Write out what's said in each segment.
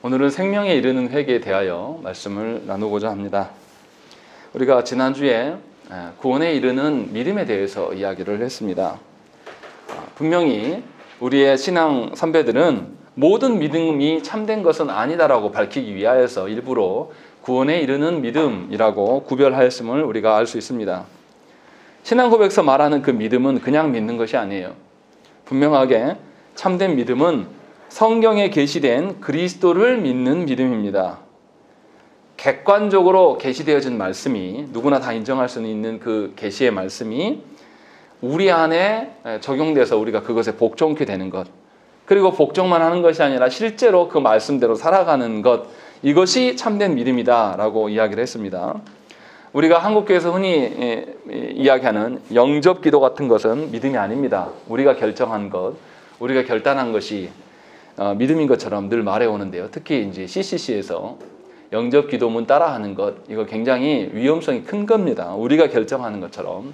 오늘은 생명에 이르는 회개에 대하여 말씀을 나누고자 합니다. 우리가 지난주에 구원에 이르는 믿음에 대해서 이야기를 했습니다. 분명히 우리의 신앙 선배들은 모든 믿음이 참된 것은 아니다라고 밝히기 위하여서 일부러 구원에 이르는 믿음이라고 구별하였음을 우리가 알 수 있습니다. 신앙 고백서 말하는 그 믿음은 그냥 믿는 것이 아니에요. 분명하게 참된 믿음은 성경에 계시된 그리스도를 믿는 믿음입니다. 객관적으로 계시되어진 말씀이 누구나 다 인정할 수 있는 그 계시의 말씀이 우리 안에 적용돼서 우리가 그것에 복종케 되는 것, 그리고 복종만 하는 것이 아니라 실제로 그 말씀대로 살아가는 것, 이것이 참된 믿음이다라고 이야기를 했습니다. 우리가 한국교회에서 흔히 이야기하는 영접 기도 같은 것은 믿음이 아닙니다. 우리가 결정한 것, 우리가 결단한 것이 믿음인 것처럼 늘 말해오는데요. 특히 이제 CCC에서 영접 기도문 따라하는 것, 이거 굉장히 위험성이 큰 겁니다. 우리가 결정하는 것처럼,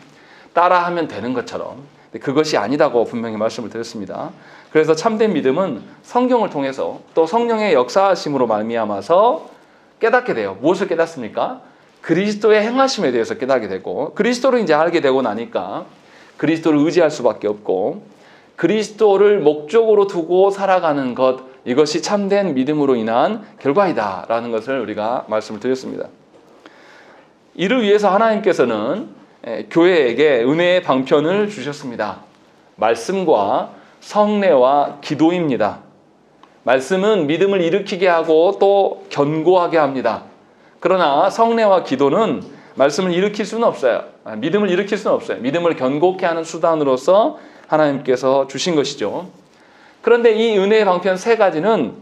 따라하면 되는 것처럼. 그것이 아니다고 분명히 말씀을 드렸습니다. 그래서 참된 믿음은 성경을 통해서 또 성령의 역사하심으로 말미암아서 깨닫게 돼요. 무엇을 깨닫습니까? 그리스도의 행하심에 대해서 깨닫게 되고, 그리스도를 이제 알게 되고 나니까 그리스도를 의지할 수밖에 없고, 그리스도를 목적으로 두고 살아가는 것, 이것이 참된 믿음으로 인한 결과이다라는 것을 우리가 말씀을 드렸습니다. 이를 위해서 하나님께서는 교회에게 은혜의 방편을 주셨습니다. 말씀과 성례와 기도입니다. 말씀은 믿음을 일으키게 하고 또 견고하게 합니다. 그러나 성례와 기도는 말씀을 일으킬 수는 없어요. 믿음을 일으킬 수는 없어요. 믿음을 견고케 하는 수단으로서 하나님께서 주신 것이죠. 그런데 이 은혜의 방편 세 가지는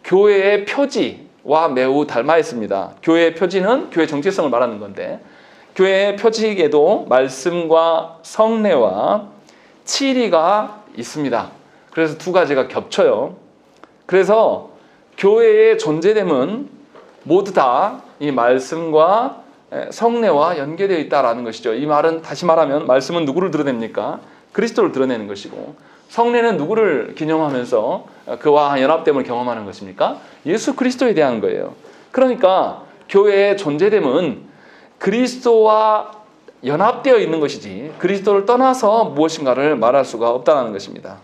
교회의 표지와 매우 닮아 있습니다. 교회의 표지는 교회 정체성을 말하는 건데, 교회의 표지에도 말씀과 성례와 치리가 있습니다. 그래서 두 가지가 겹쳐요. 그래서 교회의 존재됨은 모두 다 이 말씀과 성례와 연계되어 있다라는 것이죠. 이 말은 다시 말하면 말씀은 누구를 드러냅니까? 그리스도를 드러내는 것이고, 성례는 누구를 기념하면서 그와 연합됨을 경험하는 것입니까? 예수 그리스도에 대한 거예요. 그러니까 교회의 존재됨은 그리스도와 연합되어 있는 것이지 그리스도를 떠나서 무엇인가를 말할 수가 없다는 것입니다.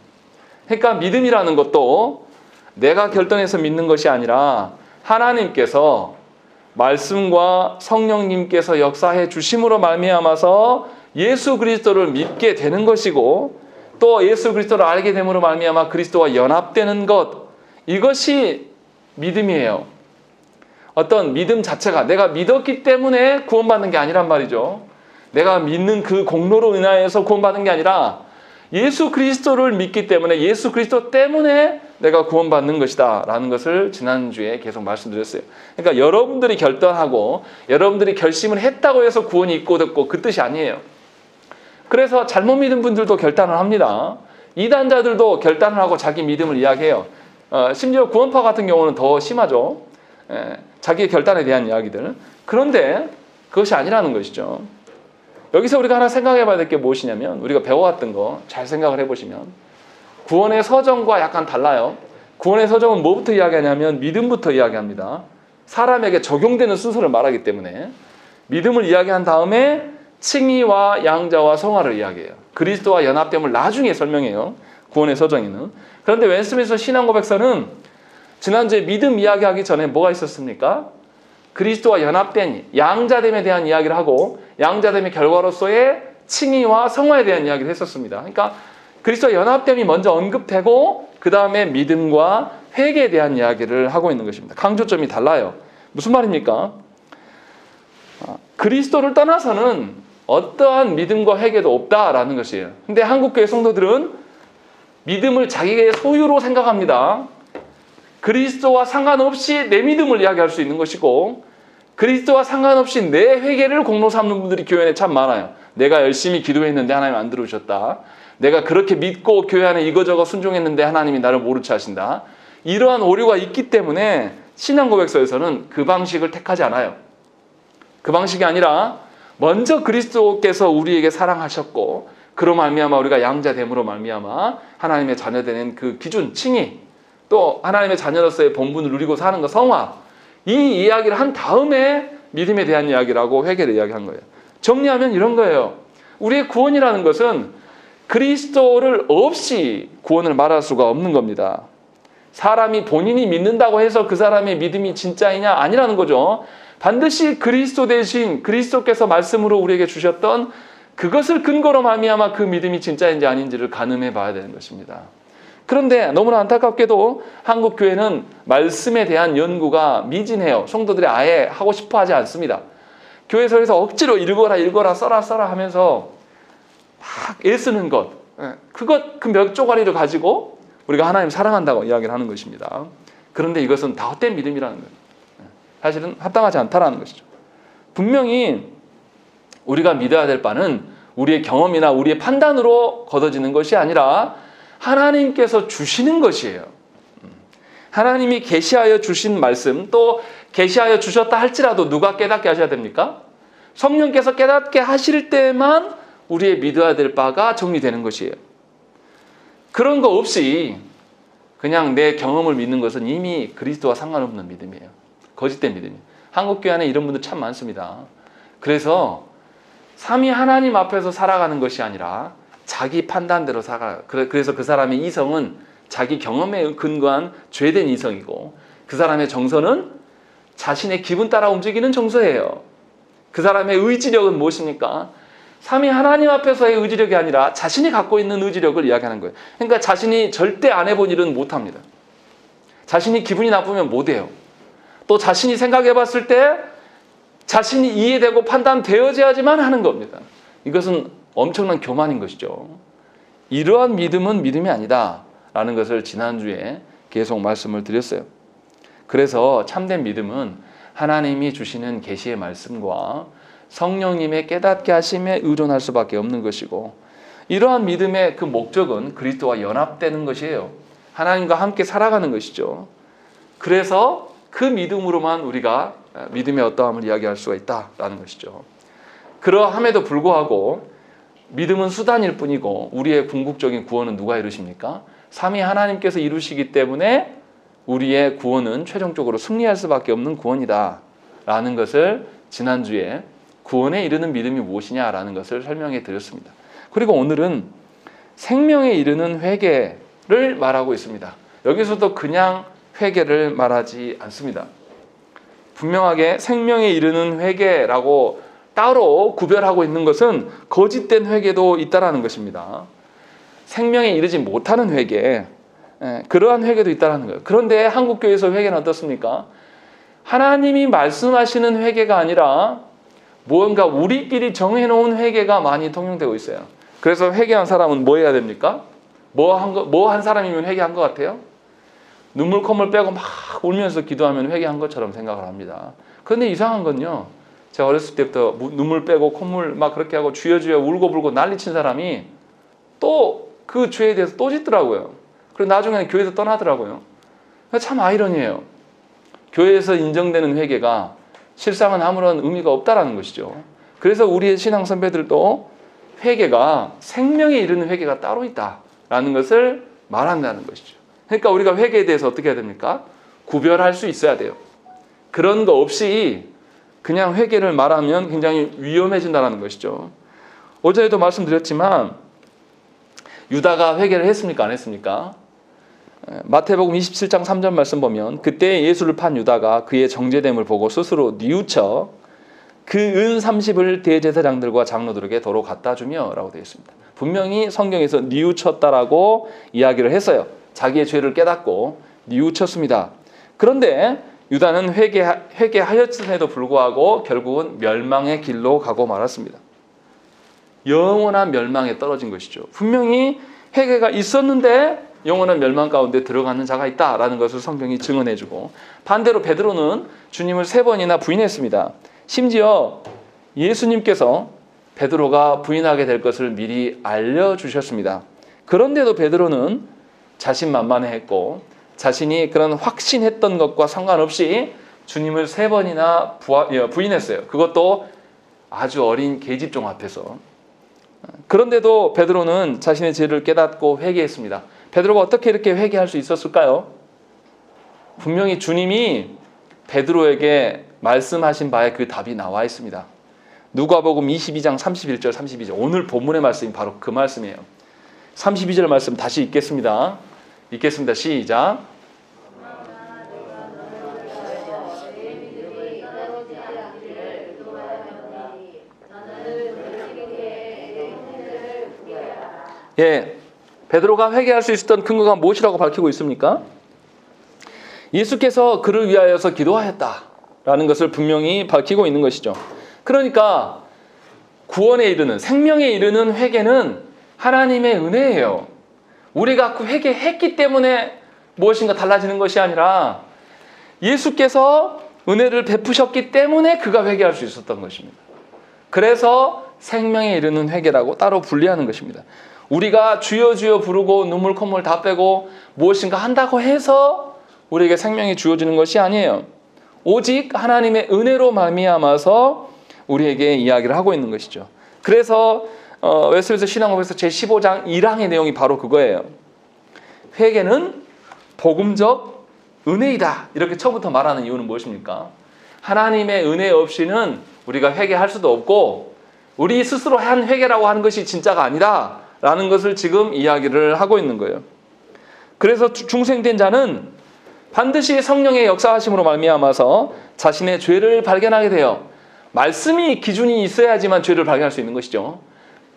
그러니까 믿음이라는 것도 내가 결단해서 믿는 것이 아니라 하나님께서 말씀과 성령님께서 역사해 주심으로 말미암아서 예수 그리스도를 믿게 되는 것이고, 또 예수 그리스도를 알게 됨으로 말미암아 그리스도와 연합되는 것, 이것이 믿음이에요. 어떤 믿음 자체가 내가 믿었기 때문에 구원받는 게 아니란 말이죠. 내가 믿는 그 공로로 인하여서 구원받는 게 아니라 예수 그리스도를 믿기 때문에, 예수 그리스도 때문에 내가 구원받는 것이다 라는 것을 지난주에 계속 말씀드렸어요. 그러니까 여러분들이 결단하고 여러분들이 결심을 했다고 해서 구원이 있고 없고 그 뜻이 아니에요. 그래서 잘못 믿은 분들도 결단을 합니다. 이단자들도 결단을 하고 자기 믿음을 이야기해요. 심지어 구원파 같은 경우는 더 심하죠. 자기의 결단에 대한 이야기들. 그런데 그것이 아니라는 것이죠. 여기서 우리가 하나 생각해 봐야 될 게 무엇이냐면, 우리가 배워왔던 거 잘 생각을 해보시면 구원의 서정과 약간 달라요. 구원의 서정은 뭐부터 이야기하냐면 믿음부터 이야기합니다. 사람에게 적용되는 순서를 말하기 때문에 믿음을 이야기한 다음에 칭의와 양자와 성화를 이야기해요. 그리스도와 연합됨을 나중에 설명해요. 구원의 서정에는. 그런데 웨스트민스터 신앙고백서는 지난주에 믿음 이야기하기 전에 뭐가 있었습니까? 그리스도와 연합된 양자됨에 대한 이야기를 하고, 양자됨의 결과로서의 칭의와 성화에 대한 이야기를 했었습니다. 그러니까 그리스도와 연합됨이 먼저 언급되고 그 다음에 믿음과 회개에 대한 이야기를 하고 있는 것입니다. 강조점이 달라요. 무슨 말입니까? 그리스도를 떠나서는 어떠한 믿음과 회개도 없다라는 것이에요. 근데 한국교회 성도들은 믿음을 자기의 소유로 생각합니다. 그리스도와 상관없이 내 믿음을 이야기할 수 있는 것이고, 그리스도와 상관없이 내 회개를 공로 삼는 분들이 교회 안에 참 많아요. 내가 열심히 기도했는데 하나님 안 들어주셨다. 내가 그렇게 믿고 교회 안에 이거저거 순종했는데 하나님이 나를 모른 체 하신다. 이러한 오류가 있기 때문에 신앙고백서에서는 그 방식을 택하지 않아요. 그 방식이 아니라 먼저 그리스도께서 우리에게 사랑하셨고, 그로 말미암아 우리가 양자됨으로 말미암아 하나님의 자녀되는 그 기준, 칭의, 또 하나님의 자녀로서의 본분을 누리고 사는 것, 성화, 이 이야기를 한 다음에 믿음에 대한 이야기라고 회개를 이야기한 거예요. 정리하면 이런 거예요. 우리의 구원이라는 것은 그리스도를 없이 구원을 말할 수가 없는 겁니다. 사람이 본인이 믿는다고 해서 그 사람의 믿음이 진짜이냐? 아니라는 거죠. 반드시 그리스도 대신 그리스도께서 말씀으로 우리에게 주셨던 그것을 근거로 말미암아 그 믿음이 진짜인지 아닌지를 가늠해 봐야 되는 것입니다. 그런데 너무나 안타깝게도 한국 교회는 말씀에 대한 연구가 미진해요. 성도들이 아예 하고 싶어 하지 않습니다. 교회에서 억지로 읽어라 써라 하면서 막 애쓰는 것, 그 몇 조가리를 가지고 우리가 하나님 사랑한다고 이야기를 하는 것입니다. 그런데 이것은 다 헛된 믿음이라는 거예요. 사실은 합당하지 않다라는 것이죠. 분명히 우리가 믿어야 될 바는 우리의 경험이나 우리의 판단으로 걷어지는 것이 아니라 하나님께서 주시는 것이에요. 하나님이 계시하여 주신 말씀, 또 계시하여 주셨다 할지라도 누가 깨닫게 하셔야 됩니까? 성령께서 깨닫게 하실 때만 우리의 믿어야 될 바가 정리되는 것이에요. 그런 거 없이 그냥 내 경험을 믿는 것은 이미 그리스도와 상관없는 믿음이에요. 거짓된 믿음이에요. 한국교회 안에 이런 분들 참 많습니다. 그래서 삼위 하나님 앞에서 살아가는 것이 아니라 자기 판단대로 살아가요. 그래서 그 사람의 이성은 자기 경험에 근거한 죄된 이성이고, 그 사람의 정서는 자신의 기분 따라 움직이는 정서예요. 그 사람의 의지력은 무엇입니까? 삼위 하나님 앞에서의 의지력이 아니라 자신이 갖고 있는 의지력을 이야기하는 거예요. 그러니까 자신이 절대 안 해본 일은 못합니다. 자신이 기분이 나쁘면 못해요. 또 자신이 생각해 봤을 때 자신이 이해되고 판단되어져야지만 하는 겁니다. 이것은 엄청난 교만인 것이죠. 이러한 믿음은 믿음이 아니다 라는 것을 지난주에 계속 말씀을 드렸어요. 그래서 참된 믿음은 하나님이 주시는 계시의 말씀과 성령님의 깨닫게 하심에 의존할 수밖에 없는 것이고, 이러한 믿음의 그 목적은 그리스도와 연합되는 것이에요. 하나님과 함께 살아가는 것이죠. 그래서 그 믿음으로만 우리가 믿음의 어떠함을 이야기할 수가 있다라는 것이죠. 그러함에도 불구하고 믿음은 수단일 뿐이고 우리의 궁극적인 구원은 누가 이루십니까? 삼위 하나님께서 이루시기 때문에 우리의 구원은 최종적으로 승리할 수밖에 없는 구원이다 라는 것을 지난주에 구원에 이르는 믿음이 무엇이냐라는 것을 설명해 드렸습니다. 그리고 오늘은 생명에 이르는 회개를 말하고 있습니다. 여기서도 그냥 회개를 말하지 않습니다. 분명하게 생명에 이르는 회개라고 따로 구별하고 있는 것은 거짓된 회개도 있다라는 것입니다. 생명에 이르지 못하는 회개, 그러한 회개도 있다라는 거예요. 그런데 한국교회에서 회개는 어떻습니까? 하나님이 말씀하시는 회개가 아니라 뭔가 우리끼리 정해놓은 회개가 많이 통용되고 있어요. 그래서 회개한 사람은 뭐 해야 됩니까? 뭐 한 사람이면 회개한 것 같아요? 눈물 콧물 빼고 막 울면서 기도하면 회개한 것처럼 생각을 합니다. 그런데 이상한 건요, 제가 어렸을 때부터 눈물 빼고 콧물 막 그렇게 하고 주여 주여 울고 불고 난리친 사람이 또 그 죄에 대해서 또 짓더라고요. 그리고 나중에는 교회에서 떠나더라고요. 참 아이러니해요. 교회에서 인정되는 회개가 실상은 아무런 의미가 없다라는 것이죠. 그래서 우리의 신앙 선배들도 회개가 생명에 이르는 회개가 따로 있다라는 것을 말한다는 것이죠. 그러니까 우리가 회개에 대해서 어떻게 해야 됩니까? 구별할 수 있어야 돼요. 그런 거 없이 그냥 회개를 말하면 굉장히 위험해진다는 것이죠. 어제도 말씀드렸지만 유다가 회개를 했습니까? 안 했습니까? 마태복음 27장 3절 말씀 보면, 그때 예수를 판 유다가 그의 정죄됨을 보고 스스로 뉘우쳐 그 은 30을 대제사장들과 장로들에게 도로 갖다 주며 라고 되어 있습니다. 분명히 성경에서 뉘우쳤다라고 이야기를 했어요. 자기의 죄를 깨닫고 뉘우쳤습니다. 그런데 유다는 회개하였음에도 불구하고 결국은 멸망의 길로 가고 말았습니다. 영원한 멸망에 떨어진 것이죠. 분명히 회개가 있었는데 영원한 멸망 가운데 들어가는 자가 있다라는 것을 성경이 증언해주고, 반대로 베드로는 주님을 3번이나 부인했습니다. 심지어 예수님께서 베드로가 부인하게 될 것을 미리 알려주셨습니다. 그런데도 베드로는 자신만만해했고 자신이 그런 확신했던 것과 상관없이 주님을 3번이나 부인했어요. 그것도 아주 어린 계집종 앞에서. 그런데도 베드로는 자신의 죄를 깨닫고 회개했습니다. 베드로가 어떻게 이렇게 회개할 수 있었을까요? 분명히 주님이 베드로에게 말씀하신 바에 그 답이 나와 있습니다. 누가복음 22장 31절 32절 오늘 본문의 말씀이 바로 그 말씀이에요. 32절 말씀 다시 읽겠습니다. 시작. 예, 베드로가 회개할 수 있었던 근거가 무엇이라고 밝히고 있습니까? 예수께서 그를 위하여서 기도하였다라는 것을 분명히 밝히고 있는 것이죠. 그러니까 구원에 이르는, 생명에 이르는 회개는 하나님의 은혜예요. 우리가 그 회개했기 때문에 무엇인가 달라지는 것이 아니라 예수께서 은혜를 베푸셨기 때문에 그가 회개할 수 있었던 것입니다. 그래서 생명에 이르는 회개라고 따로 분리하는 것입니다. 우리가 주여 주여 부르고 눈물 콧물 다 빼고 무엇인가 한다고 해서 우리에게 생명이 주어지는 것이 아니에요. 오직 하나님의 은혜로 말미암아서 우리에게 이야기를 하고 있는 것이죠. 그래서 웨스트민스터 신앙법에서 제15장 1항의 내용이 바로 그거예요. 회개는 복음적 은혜이다. 이렇게 처음부터 말하는 이유는 무엇입니까? 하나님의 은혜 없이는 우리가 회개할 수도 없고 우리 스스로 한 회개라고 하는 것이 진짜가 아니다 라는 것을 지금 이야기를 하고 있는 거예요. 그래서 중생된 자는 반드시 성령의 역사하심으로 말미암아서 자신의 죄를 발견하게 돼요. 말씀이 기준이 있어야지만 죄를 발견할 수 있는 것이죠.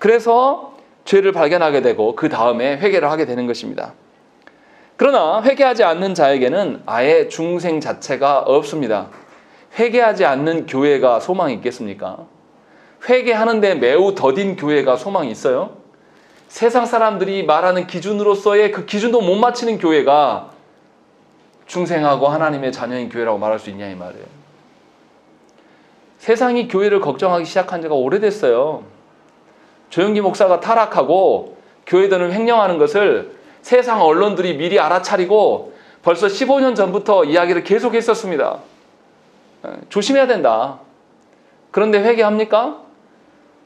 그래서 죄를 발견하게 되고 그 다음에 회개를 하게 되는 것입니다. 그러나 회개하지 않는 자에게는 아예 중생 자체가 없습니다. 회개하지 않는 교회가 소망이 있겠습니까? 회개하는데 매우 더딘 교회가 소망이 있어요? 세상 사람들이 말하는 기준으로서의 그 기준도 못 맞추는 교회가 중생하고 하나님의 자녀인 교회라고 말할 수 있냐 이 말이에요. 세상이 교회를 걱정하기 시작한 지가 오래됐어요. 조영기 목사가 타락하고 교회들은 횡령하는 것을 세상 언론들이 미리 알아차리고 벌써 15년 전부터 이야기를 계속했었습니다. 조심해야 된다. 그런데 회개합니까?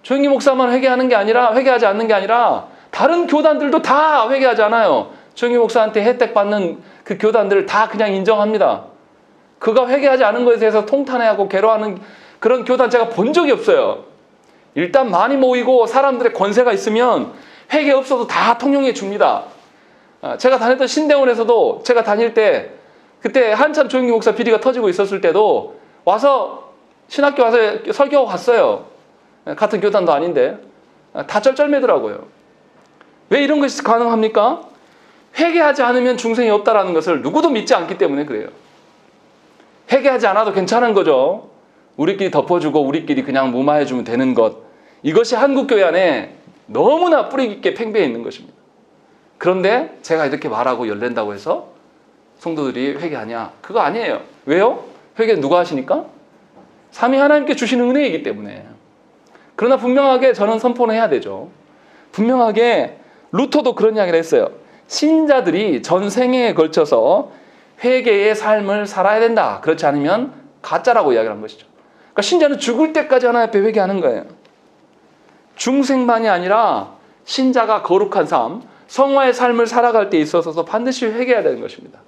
조영기 목사만 회개하는 게 아니라 회개하지 않는 게 아니라 다른 교단들도 다 회개하지 않아요. 조영기 목사한테 혜택 받는 그 교단들을 다 그냥 인정합니다. 그가 회개하지 않은 것에 대해서 통탄해하고 괴로워하는 그런 교단 제가 본 적이 없어요. 일단 많이 모이고 사람들의 권세가 있으면 회개 없어도 다 통용해 줍니다. 제가 다녔던 신대원에서도 제가 다닐 때 그때 한참 조영기 목사 비리가 터지고 있었을 때도 와서 신학교 와서 설교하고 갔어요. 같은 교단도 아닌데 다 쩔쩔매더라고요. 왜 이런 것이 가능합니까? 회개하지 않으면 중생이 없다라는 것을 누구도 믿지 않기 때문에 그래요. 회개하지 않아도 괜찮은 거죠. 우리끼리 덮어주고 우리끼리 그냥 무마해주면 되는 것. 이것이 한국교회 안에 너무나 뿌리 깊게 팽배해 있는 것입니다. 그런데 제가 이렇게 말하고 열낸다고 해서 성도들이 회개하냐? 그거 아니에요. 왜요? 회개는 누가 하시니까? 삼위 하나님께 주시는 은혜이기 때문에. 그러나 분명하게 저는 선포는 해야 되죠. 분명하게 루터도 그런 이야기를 했어요. 신자들이 전생에 걸쳐서 회개의 삶을 살아야 된다. 그렇지 않으면 가짜라고 이야기를 한 것이죠. 그러니까 신자는 죽을 때까지 하나님 앞에 회개하는 거예요. 중생만이 아니라 신자가 거룩한 삶, 성화의 삶을 살아갈 때 있어서 반드시 회개해야 되는 것입니다.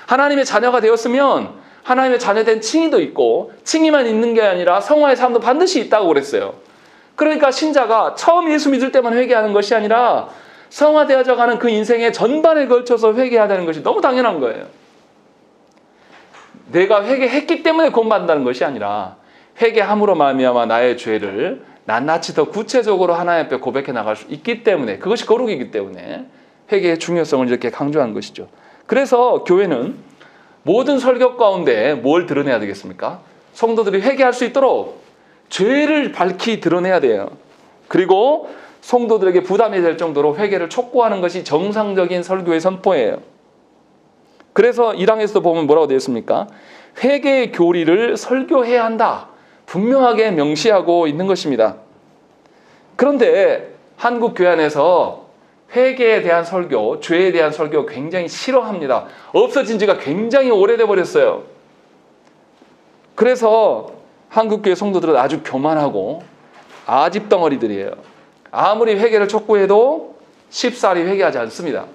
하나님의 자녀가 되었으면 하나님의 자녀된 칭의도 있고 칭의만 있는 게 아니라 성화의 삶도 반드시 있다고 그랬어요. 그러니까 신자가 처음 예수 믿을 때만 회개하는 것이 아니라 성화되어져 가는 그 인생의 전반에 걸쳐서 회개해야 되는 것이 너무 당연한 거예요. 내가 회개했기 때문에 구원받는다는 것이 아니라 회개함으로 말미암아 나의 죄를 낱낱이 더 구체적으로 하나님 앞에 고백해 나갈 수 있기 때문에 그것이 거룩이기 때문에 회개의 중요성을 이렇게 강조한 것이죠. 그래서 교회는 모든 설교 가운데 뭘 드러내야 되겠습니까? 성도들이 회개할 수 있도록 죄를 밝히 드러내야 돼요. 그리고 성도들에게 부담이 될 정도로 회개를 촉구하는 것이 정상적인 설교의 선포예요. 그래서 1항에서도 보면 뭐라고 되어 있습니까? 회개의 교리를 설교해야 한다. 분명하게 명시하고 있는 것입니다. 그런데 한국 교회 안에서 회개에 대한 설교, 죄에 대한 설교 굉장히 싫어합니다. 없어진 지가 굉장히 오래돼 버렸어요. 그래서 한국 교회 성도들은 아주 교만하고 아집덩어리들이에요. 아무리 회개를 촉구해도 쉽사리 회개하지 않습니다.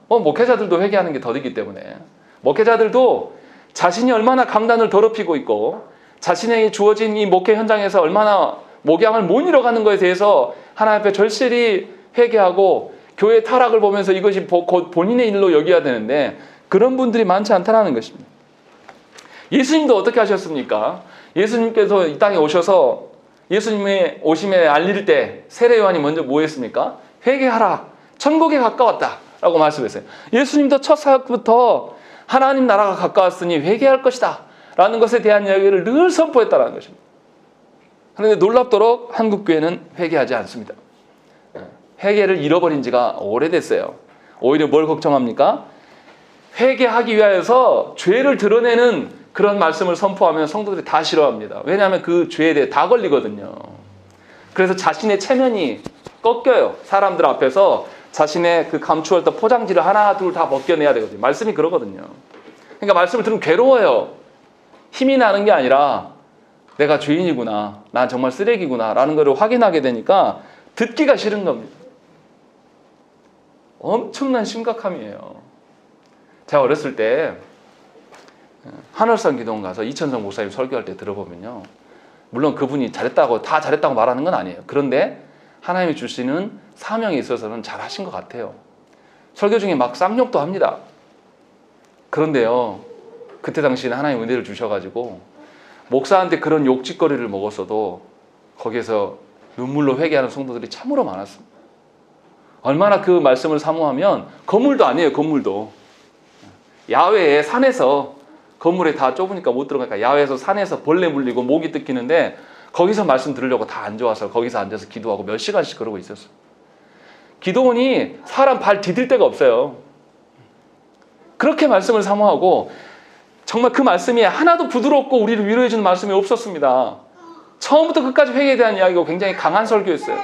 목회자들도 회개하는 게 더디기 때문에 목회자들도 자신이 얼마나 강단을 더럽히고 있고 자신에게 주어진 이 목회 현장에서 얼마나 목양을 못 이뤄가는 것에 대해서 하나님 앞에 절실히 회개하고 교회 타락을 보면서 이것이 곧 본인의 일로 여겨야 되는데 그런 분들이 많지 않다는 것입니다. 예수님도 어떻게 하셨습니까? 예수님께서 이 땅에 오셔서 예수님의 오심에 알릴 때 세례 요한이 먼저 뭐 했습니까? 회개하라. 천국에 가까웠다. 라고 말씀했어요. 예수님도 첫 사역부터 하나님 나라가 가까웠으니 회개할 것이다. 라는 것에 대한 이야기를 늘 선포했다는 것입니다. 그런데 놀랍도록 한국교회는 회개하지 않습니다. 회개를 잃어버린 지가 오래됐어요. 오히려 뭘 걱정합니까? 회개하기 위하여서 죄를 드러내는 그런 말씀을 선포하면 성도들이 다 싫어합니다. 왜냐하면 그 죄에 대해 다 걸리거든요. 그래서 자신의 체면이 꺾여요. 사람들 앞에서 자신의 그 감추었던 포장지를 하나 둘 다 벗겨내야 되거든요. 말씀이 그러거든요. 그러니까 말씀을 들으면 괴로워요. 힘이 나는 게 아니라 내가 죄인이구나, 난 정말 쓰레기구나 라는 것을 확인하게 되니까 듣기가 싫은 겁니다. 엄청난 심각함이에요. 제가 어렸을 때 하늘산 기도원 가서 이천성 목사님 설교할 때 들어보면요, 물론 그분이 잘했다고 다 잘했다고 말하는 건 아니에요. 그런데 하나님이 주시는 사명에 있어서는 잘하신 것 같아요. 설교 중에 막 쌍욕도 합니다. 그런데요, 그때 당시에는 하나님 은혜를 주셔가지고 목사한테 그런 욕짓거리를 먹었어도 거기에서 눈물로 회개하는 성도들이 참으로 많았습니다. 얼마나 그 말씀을 사모하면, 건물도 아니에요. 건물도 야외에 산에서, 건물에 다 좁으니까 못 들어가니까 야외에서 산에서 벌레 물리고 모기 뜯기는데 거기서 말씀 들으려고 다 앉아와서 거기서 앉아서 기도하고 몇 시간씩 그러고 있었어요. 기도원이 사람 발 디딜 데가 없어요. 그렇게 말씀을 사모하고 정말 그 말씀이 하나도 부드럽고 우리를 위로해주는 말씀이 없었습니다. 처음부터 끝까지 회개에 대한 이야기가 굉장히 강한 설교였어요.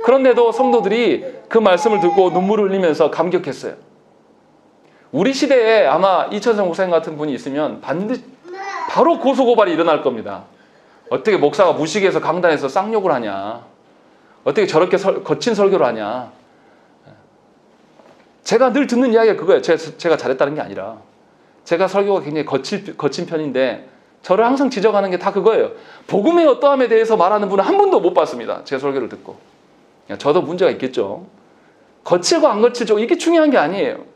그런데도 성도들이 그 말씀을 듣고 눈물을 흘리면서 감격했어요. 우리 시대에 아마 이천성 목사님 같은 분이 있으면 반드시 바로 고소고발이 일어날 겁니다. 어떻게 목사가 무식해서 강단에서 쌍욕을 하냐, 어떻게 저렇게 거친 설교를 하냐. 제가 늘 듣는 이야기가 그거예요. 제가 잘했다는 게 아니라 제가 설교가 굉장히 거친 편인데 저를 항상 지적하는 게 다 그거예요. 복음의 어떠함에 대해서 말하는 분은 한 분도 못 봤습니다. 제 설교를 듣고. 저도 문제가 있겠죠. 거칠고 안 거칠고 이게 중요한 게 아니에요.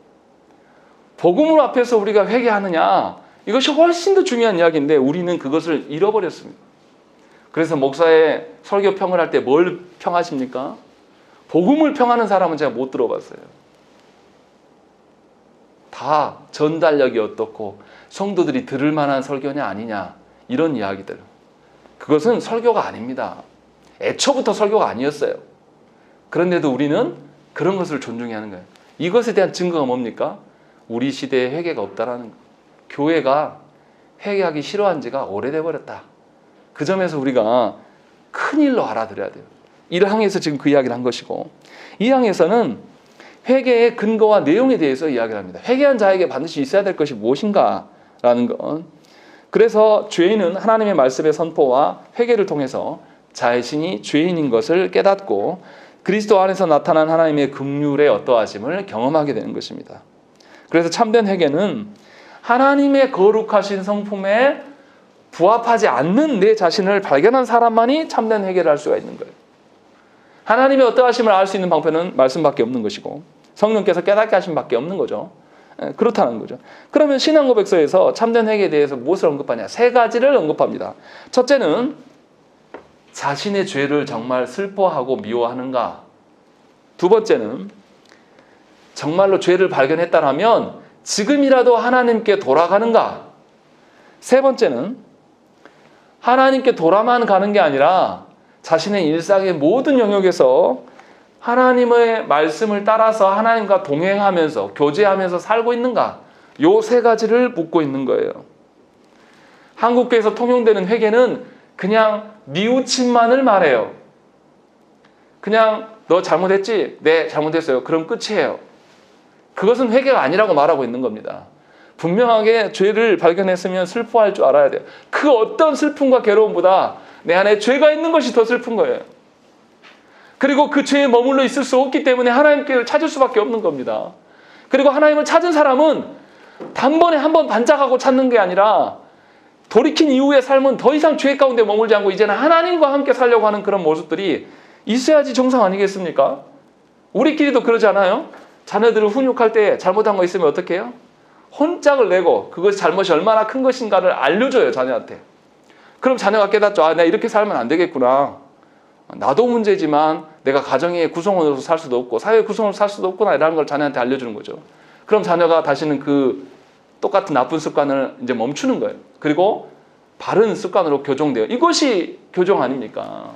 복음을 앞에서 우리가 회개하느냐, 이것이 훨씬 더 중요한 이야기인데 우리는 그것을 잃어버렸습니다. 그래서 목사의 설교 평을 할 때 뭘 평하십니까? 복음을 평하는 사람은 제가 못 들어봤어요. 다 전달력이 어떻고 성도들이 들을 만한 설교냐 아니냐, 이런 이야기들. 그것은 설교가 아닙니다. 애초부터 설교가 아니었어요. 그런데도 우리는 그런 것을 존중해야 하는 거예요. 이것에 대한 증거가 뭡니까? 우리 시대에 회개가 없다라는 거. 교회가 회개하기 싫어한 지가 오래돼 버렸다. 그 점에서 우리가 큰일로 알아들어야 돼요. 1항에서 지금 그 이야기를 한 것이고, 2항에서는 회개의 근거와 내용에 대해서 이야기를 합니다. 회개한 자에게 반드시 있어야 될 것이 무엇인가라는 것. 그래서 죄인은 하나님의 말씀의 선포와 회개를 통해서 자신이 죄인인 것을 깨닫고 그리스도 안에서 나타난 하나님의 긍휼의 어떠하심을 경험하게 되는 것입니다. 그래서 참된 회개는 하나님의 거룩하신 성품에 부합하지 않는 내 자신을 발견한 사람만이 참된 회개를 할 수가 있는 거예요. 하나님의 어떠하심을 알 수 있는 방법은 말씀밖에 없는 것이고 성령께서 깨닫게 하신 밖에 없는 거죠. 그렇다는 거죠. 그러면 신앙고백서에서 참된 회개에 대해서 무엇을 언급하냐? 3가지를 언급합니다. 첫째는 자신의 죄를 정말 슬퍼하고 미워하는가? 두 번째는 정말로 죄를 발견했다라면 지금이라도 하나님께 돌아가는가? 세 번째는 하나님께 돌아만 가는 게 아니라 자신의 일상의 모든 영역에서 하나님의 말씀을 따라서 하나님과 동행하면서 교제하면서 살고 있는가? 요 3가지를 묻고 있는 거예요. 한국교회에서 통용되는 회개는 그냥 뉘우침만을 말해요. 그냥 너 잘못했지? 네, 잘못했어요. 그럼 끝이에요. 그것은 회개가 아니라고 말하고 있는 겁니다. 분명하게 죄를 발견했으면 슬퍼할 줄 알아야 돼요. 그 어떤 슬픔과 괴로움보다 내 안에 죄가 있는 것이 더 슬픈 거예요. 그리고 그 죄에 머물러 있을 수 없기 때문에 하나님께 찾을 수밖에 없는 겁니다. 그리고 하나님을 찾은 사람은 단번에 한 번 반짝하고 찾는 게 아니라 돌이킨 이후의 삶은 더 이상 죄 가운데 머물지 않고 이제는 하나님과 함께 살려고 하는 그런 모습들이 있어야지 정상 아니겠습니까? 우리끼리도 그러지 않아요? 자녀들을 훈육할 때 잘못한 거 있으면 어떻게 해요? 혼짝을 내고 그것이 잘못이 얼마나 큰 것인가를 알려줘요, 자녀한테. 그럼 자녀가 깨닫죠. 아, 내가 이렇게 살면 안 되겠구나. 나도 문제지만 내가 가정의 구성원으로서 살 수도 없고 사회 구성원으로서 살 수도 없구나, 이라는 걸 자녀한테 알려주는 거죠. 그럼 자녀가 다시는 그 똑같은 나쁜 습관을 이제 멈추는 거예요. 그리고 바른 습관으로 교정돼요. 이것이 교정 아닙니까?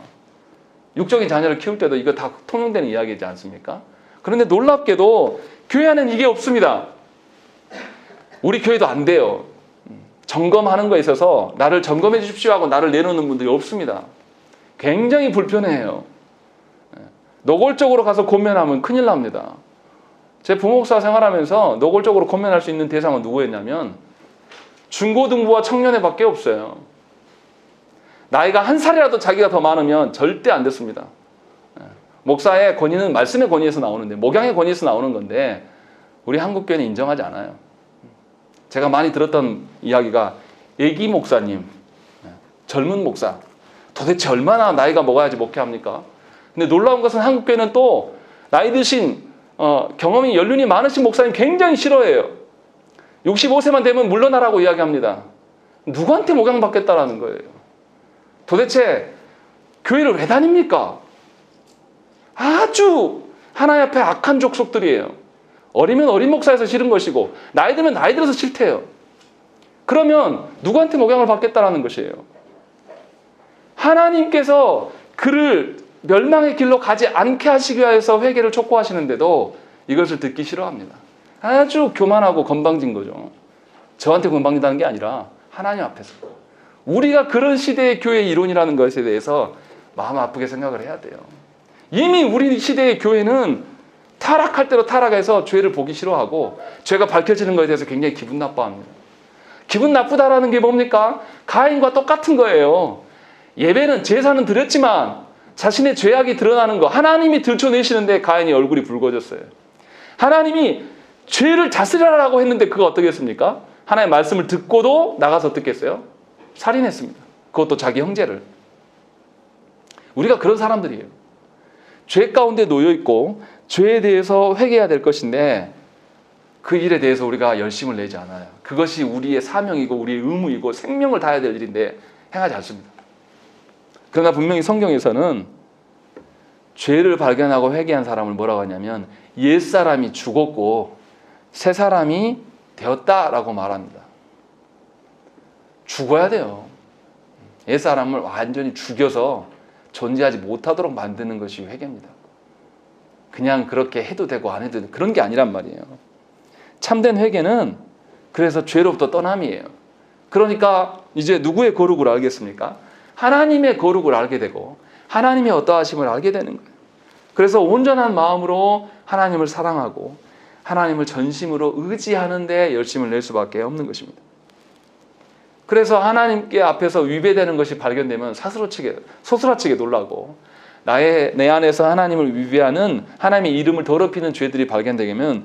육적인 자녀를 키울 때도 이거 다 통용되는 이야기이지 않습니까? 그런데 놀랍게도 교회 안에는 이게 없습니다. 우리 교회도 안 돼요. 점검하는 거에 있어서 나를 점검해 주십시오 하고 나를 내놓는 분들이 없습니다. 굉장히 불편해요. 노골적으로 가서 권면하면 큰일 납니다. 제 부목사 생활하면서 노골적으로 권면할 수 있는 대상은 누구였냐면 중고등부와 청년회밖에 없어요. 나이가 한 살이라도 자기가 더 많으면 절대 안 됐습니다. 목사의 권위는 말씀의 권위에서 나오는데, 목양의 권위에서 나오는 건데 우리 한국교회는 인정하지 않아요. 제가 많이 들었던 이야기가 애기 목사님, 젊은 목사, 도대체 얼마나 나이가 먹어야지 목회합니까? 근데 놀라운 것은 한국교회는 또 나이 드신 경험이 연륜이 많으신 목사님 굉장히 싫어해요. 65세만 되면 물러나라고 이야기합니다. 누구한테 목양받겠다라는 거예요. 도대체 교회를 왜 다닙니까? 아주 하나님 앞에 악한 족속들이에요. 어리면 어린 목사에서 싫은 것이고 나이 들면 나이 들어서 싫대요. 그러면 누구한테 목양을 받겠다라는 것이에요. 하나님께서 그를 멸망의 길로 가지 않게 하시기 위해서 회개를 촉구하시는데도 이것을 듣기 싫어합니다. 아주 교만하고 건방진 거죠. 저한테 건방진다는 게 아니라 하나님 앞에서. 우리가 그런 시대의 교회의 이론이라는 것에 대해서 마음 아프게 생각을 해야 돼요. 이미 우리 시대의 교회는 타락할 대로 타락해서 죄를 보기 싫어하고 죄가 밝혀지는 것에 대해서 굉장히 기분 나빠합니다. 기분 나쁘다라는 게 뭡니까? 가인과 똑같은 거예요. 예배는 제사는 드렸지만 자신의 죄악이 드러나는 거 하나님이 들춰내시는데 가인이 얼굴이 붉어졌어요. 하나님이 죄를 다스리라고 했는데 그거 어떻게 했습니까? 하나님의 말씀을 듣고도 나가서 어떻게 했어요? 살인했습니다. 그것도 자기 형제를. 우리가 그런 사람들이에요. 죄 가운데 놓여있고 죄에 대해서 회개해야 될 것인데 그 일에 대해서 우리가 열심을 내지 않아요. 그것이 우리의 사명이고 우리의 의무이고 생명을 다해야 될 일인데 행하지 않습니다. 그러나 분명히 성경에서는 죄를 발견하고 회개한 사람을 뭐라고 하냐면 옛사람이 죽었고 새 사람이 되었다라고 말합니다. 죽어야 돼요. 옛사람을 완전히 죽여서 존재하지 못하도록 만드는 것이 회개입니다. 그냥 그렇게 해도 되고 안 해도 되고 그런 게 아니란 말이에요. 참된 회개는 그래서 죄로부터 떠남이에요. 그러니까 이제 누구의 거룩을 알겠습니까? 하나님의 거룩을 알게 되고 하나님의 어떠하심을 알게 되는 거예요. 그래서 온전한 마음으로 하나님을 사랑하고 하나님을 전심으로 의지하는 데 열심을 낼 수밖에 없는 것입니다. 그래서 하나님께 앞에서 위배되는 것이 발견되면 소스라치게 놀라고 내 안에서 하나님을 위배하는 하나님의 이름을 더럽히는 죄들이 발견되면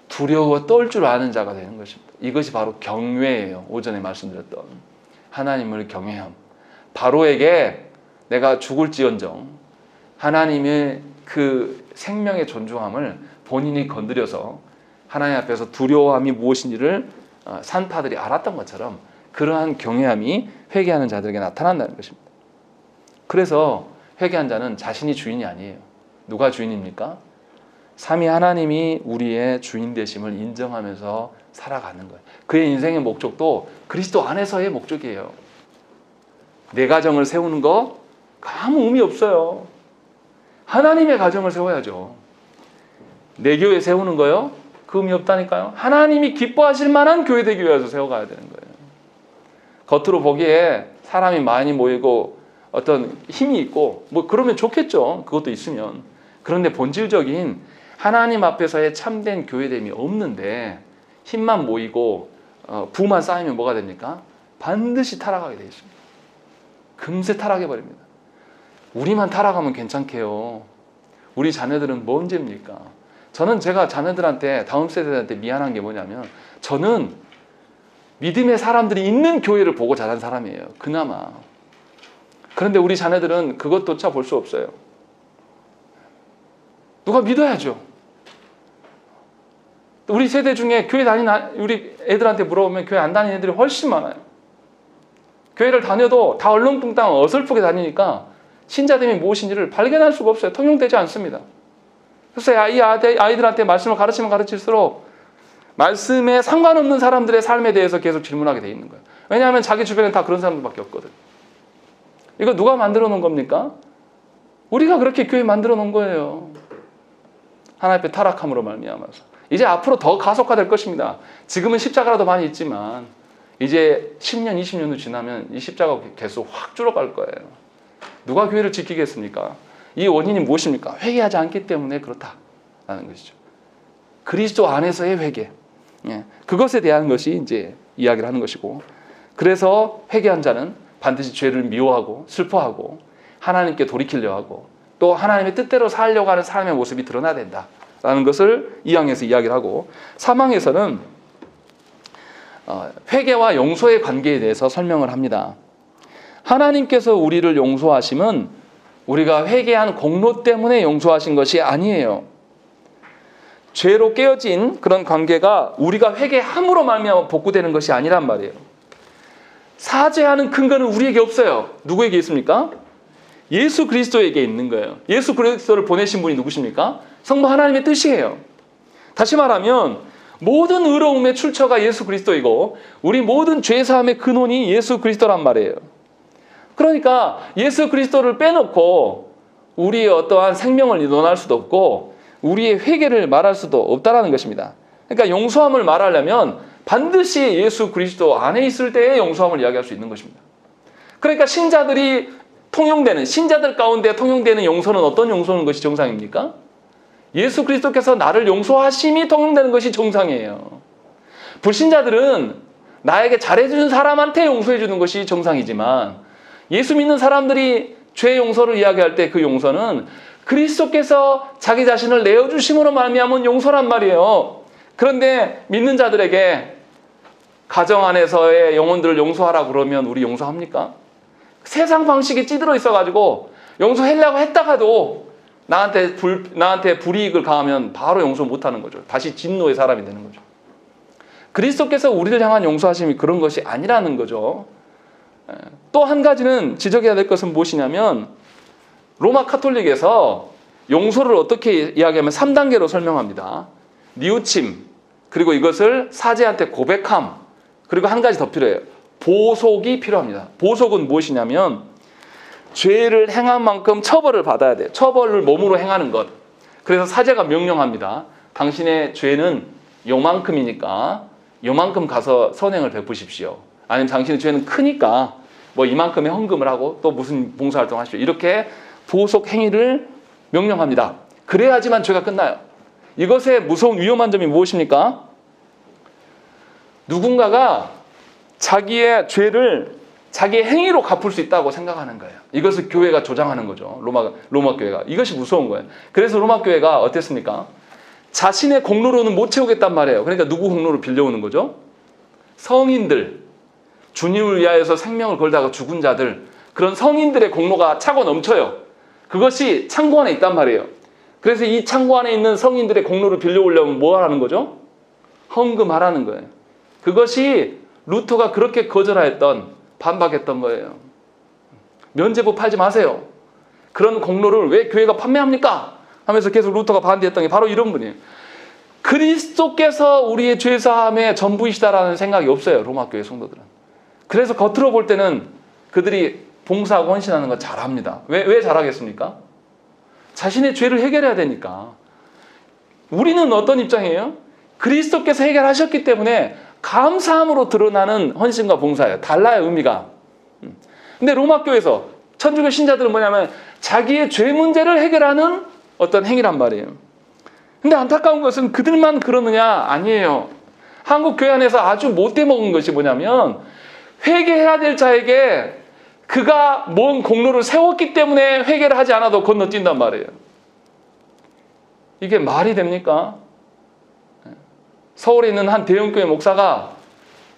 두려워 떨 줄 아는 자가 되는 것입니다. 이것이 바로 경외예요. 오전에 말씀드렸던 하나님을 경외함. 바로에게 내가 죽을지언정 하나님의 그 생명의 존중함을 본인이 건드려서 하나님 앞에서 두려워함이 무엇인지를 산파들이 알았던 것처럼 그러한 경외함이 회개하는 자들에게 나타난다는 것입니다. 그래서 회개한 자는 자신이 주인이 아니에요. 누가 주인입니까? 삼위 하나님이 우리의 주인 되심을 인정하면서 살아가는 거예요. 그의 인생의 목적도 그리스도 안에서의 목적이에요. 내 가정을 세우는 거 아무 의미 없어요. 하나님의 가정을 세워야죠. 내 교회 세우는 거요? 그 의미 없다니까요. 하나님이 기뻐하실 만한 교회 되기 위해서 세워가야 되는 거예요. 겉으로 보기에 사람이 많이 모이고 어떤 힘이 있고 뭐 그러면 좋겠죠. 그것도 있으면. 그런데 본질적인 하나님 앞에서의 참된 교회됨이 없는데 힘만 모이고 부만 쌓이면 뭐가 됩니까? 반드시 타락하게 되어 있습니다. 금세 타락해버립니다. 우리만 타락하면 괜찮게요. 우리 자녀들은 뭔 죄입니까? 저는 제가 자녀들한테, 다음 세대들한테 미안한 게 뭐냐면, 저는 믿음의 사람들이 있는 교회를 보고 자란 사람이에요. 그나마. 그런데 우리 자녀들은 그것조차 볼 수 없어요. 누가 믿어야죠. 우리 세대 중에 교회 다니는, 우리 애들한테 물어보면 교회 안 다니는 애들이 훨씬 많아요. 교회를 다녀도 다 얼렁뚱땅 어설프게 다니니까 신자됨이 무엇인지를 발견할 수가 없어요. 통용되지 않습니다. 그래서 이 아이들한테 말씀을 가르치면 가르칠수록 말씀에 상관없는 사람들의 삶에 대해서 계속 질문하게 돼 있는 거예요. 왜냐하면 자기 주변에 다 그런 사람들밖에 없거든. 이거 누가 만들어 놓은 겁니까? 우리가 그렇게 교회 만들어 놓은 거예요. 하나님 앞에 타락함으로 말미암아서. 이제 앞으로 더 가속화될 것입니다. 지금은 십자가라도 많이 있지만 이제 10년, 20년 후 지나면 이 십자가 개수 확 줄어갈 거예요. 누가 교회를 지키겠습니까? 이 원인이 무엇입니까? 회개하지 않기 때문에 그렇다라는 것이죠. 그리스도 안에서의 회개. 그것에 대한 것이 이제 이야기를 하는 것이고, 그래서 회개한 자는 반드시 죄를 미워하고 슬퍼하고 하나님께 돌이키려 하고 또 하나님의 뜻대로 살려고 하는 사람의 모습이 드러나야 된다라는 것을 2항에서 이야기를 하고, 3항에서는 회개와 용서의 관계에 대해서 설명을 합니다. 하나님께서 우리를 용서하심은 우리가 회개한 공로 때문에 용서하신 것이 아니에요. 죄로 깨어진 그런 관계가 우리가 회개함으로 말미암아 복구되는 것이 아니란 말이에요. 사죄하는 근거는 우리에게 없어요. 누구에게 있습니까? 예수 그리스도에게 있는 거예요. 예수 그리스도를 보내신 분이 누구십니까? 성부 하나님의 뜻이에요. 다시 말하면 모든 의로움의 출처가 예수 그리스도이고 우리 모든 죄사함의 근원이 예수 그리스도란 말이에요. 그러니까 예수 그리스도를 빼놓고 우리의 어떠한 생명을 논할 수도 없고 우리의 회개를 말할 수도 없다라는 것입니다. 그러니까 용서함을 말하려면 반드시 예수 그리스도 안에 있을 때의 용서함을 이야기할 수 있는 것입니다. 그러니까 신자들 가운데 통용되는 용서는 어떤 용서는 것이 정상입니까? 예수 그리스도께서 나를 용서하심이 통용되는 것이 정상이에요. 불신자들은 나에게 잘해주는 사람한테 용서해주는 것이 정상이지만 예수 믿는 사람들이 죄 용서를 이야기할 때 그 용서는 그리스도께서 자기 자신을 내어주심으로 말미암은 용서란 말이에요. 그런데 믿는 자들에게 가정 안에서의 영혼들을 용서하라고 그러면 우리 용서합니까? 세상 방식이 찌들어 있어가지고 용서하려고 했다가도 나한테 불이익을 가하면 바로 용서 못하는 거죠. 다시 진노의 사람이 되는 거죠. 그리스도께서 우리를 향한 용서하심이 그런 것이 아니라는 거죠. 또 한 가지는 지적해야 될 것은 무엇이냐면 로마 카톨릭에서 용서를 어떻게 이야기하면 3단계로 설명합니다. 뉘우침, 그리고 이것을 사제한테 고백함, 그리고 한 가지 더 필요해요. 보속이 필요합니다. 보속은 무엇이냐면 죄를 행한 만큼 처벌을 받아야 돼요. 처벌을 몸으로 행하는 것. 그래서 사제가 명령합니다. 당신의 죄는 요만큼이니까 요만큼 가서 선행을 베푸십시오. 아니면 당신의 죄는 크니까 뭐 이만큼의 헌금을 하고 또 무슨 봉사활동 하십시오. 이렇게 보속 행위를 명령합니다. 그래야지만 죄가 끝나요. 이것의 무서운 위험한 점이 무엇입니까? 누군가가 자기의 죄를 자기의 행위로 갚을 수 있다고 생각하는 거예요. 이것을 교회가 조장하는 거죠. 로마 교회가. 이것이 무서운 거예요. 그래서 로마 교회가 어땠습니까? 자신의 공로로는 못 채우겠단 말이에요. 그러니까 누구 공로를 빌려오는 거죠? 성인들, 주님을 위하여서 생명을 걸다가 죽은 자들, 그런 성인들의 공로가 차고 넘쳐요. 그것이 창고 안에 있단 말이에요. 그래서 이 창고 안에 있는 성인들의 공로를 빌려오려면 뭐 하라는 거죠? 헌금하라는 거예요. 그것이 루터가 그렇게 거절하였던, 반박했던 거예요. 면죄부 팔지 마세요. 그런 공로를 왜 교회가 판매합니까? 하면서 계속 루터가 반대했던 게 바로 이런 분이에요. 그리스도께서 우리의 죄사함의 전부이시다라는 생각이 없어요. 로마 교회 성도들은. 그래서 겉으로 볼 때는 그들이 봉사하고 헌신하는 거 잘합니다. 왜 잘하겠습니까? 자신의 죄를 해결해야 되니까. 우리는 어떤 입장이에요? 그리스도께서 해결하셨기 때문에 감사함으로 드러나는 헌신과 봉사예요. 달라요, 의미가. 근데 로마 교회에서 천주교 신자들은 뭐냐면 자기의 죄 문제를 해결하는 어떤 행위란 말이에요. 근데 안타까운 것은 그들만 그러느냐? 아니에요. 한국 교회 안에서 아주 못돼 먹은 것이 뭐냐면 회개해야 될 자에게 그가 뭔 공로를 세웠기 때문에 회개를 하지 않아도 건너뛴단 말이에요. 이게 말이 됩니까? 서울에 있는 한 대형교회 목사가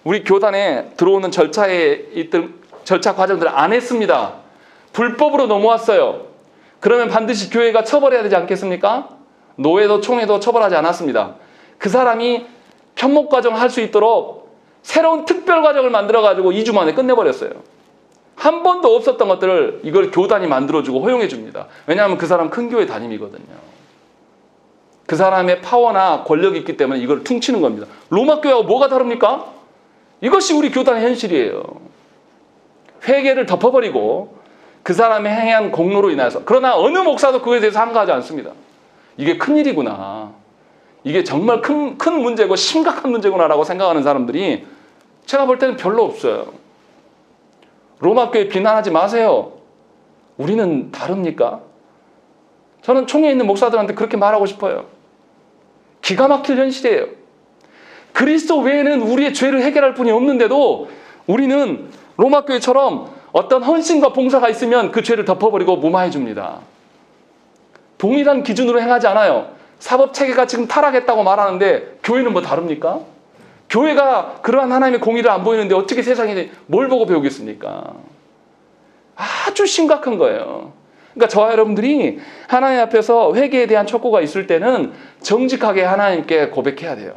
우리 교단에 들어오는 절차 과정들을 안 했습니다. 불법으로 넘어왔어요. 그러면 반드시 교회가 처벌해야 되지 않겠습니까? 노회도 총회도 처벌하지 않았습니다. 그 사람이 편목 과정 할 수 있도록 새로운 특별 과정을 만들어가지고 2주 만에 끝내버렸어요. 한 번도 없었던 것들을 이걸 교단이 만들어주고 허용해 줍니다. 왜냐하면 그 사람 큰 교회 담임이거든요. 그 사람의 파워나 권력이 있기 때문에 이걸 퉁치는 겁니다. 로마 교회하고 뭐가 다릅니까? 이것이 우리 교단의 현실이에요. 회개를 덮어버리고 그 사람의 행한 공로로 인해서. 그러나 어느 목사도 그거에 대해서 한가하지 않습니다. 이게 큰일이구나. 이게 정말 큰 문제고 심각한 문제구나라고 생각하는 사람들이 제가 볼 때는 별로 없어요. 로마 교회 비난하지 마세요. 우리는 다릅니까? 저는 총회에 있는 목사들한테 그렇게 말하고 싶어요. 기가 막힐 현실이에요. 그리스도 외에는 우리의 죄를 해결할 분이 없는데도 우리는 로마 교회처럼 어떤 헌신과 봉사가 있으면 그 죄를 덮어버리고 무마해 줍니다. 동일한 기준으로 행하지 않아요. 사법체계가 지금 타락했다고 말하는데 교회는 뭐 다릅니까? 교회가 그러한 하나님의 공의를 안 보이는데 어떻게 세상에 뭘 보고 배우겠습니까? 아주 심각한 거예요. 그러니까 저와 여러분들이 하나님 앞에서 회개에 대한 촉구가 있을 때는 정직하게 하나님께 고백해야 돼요.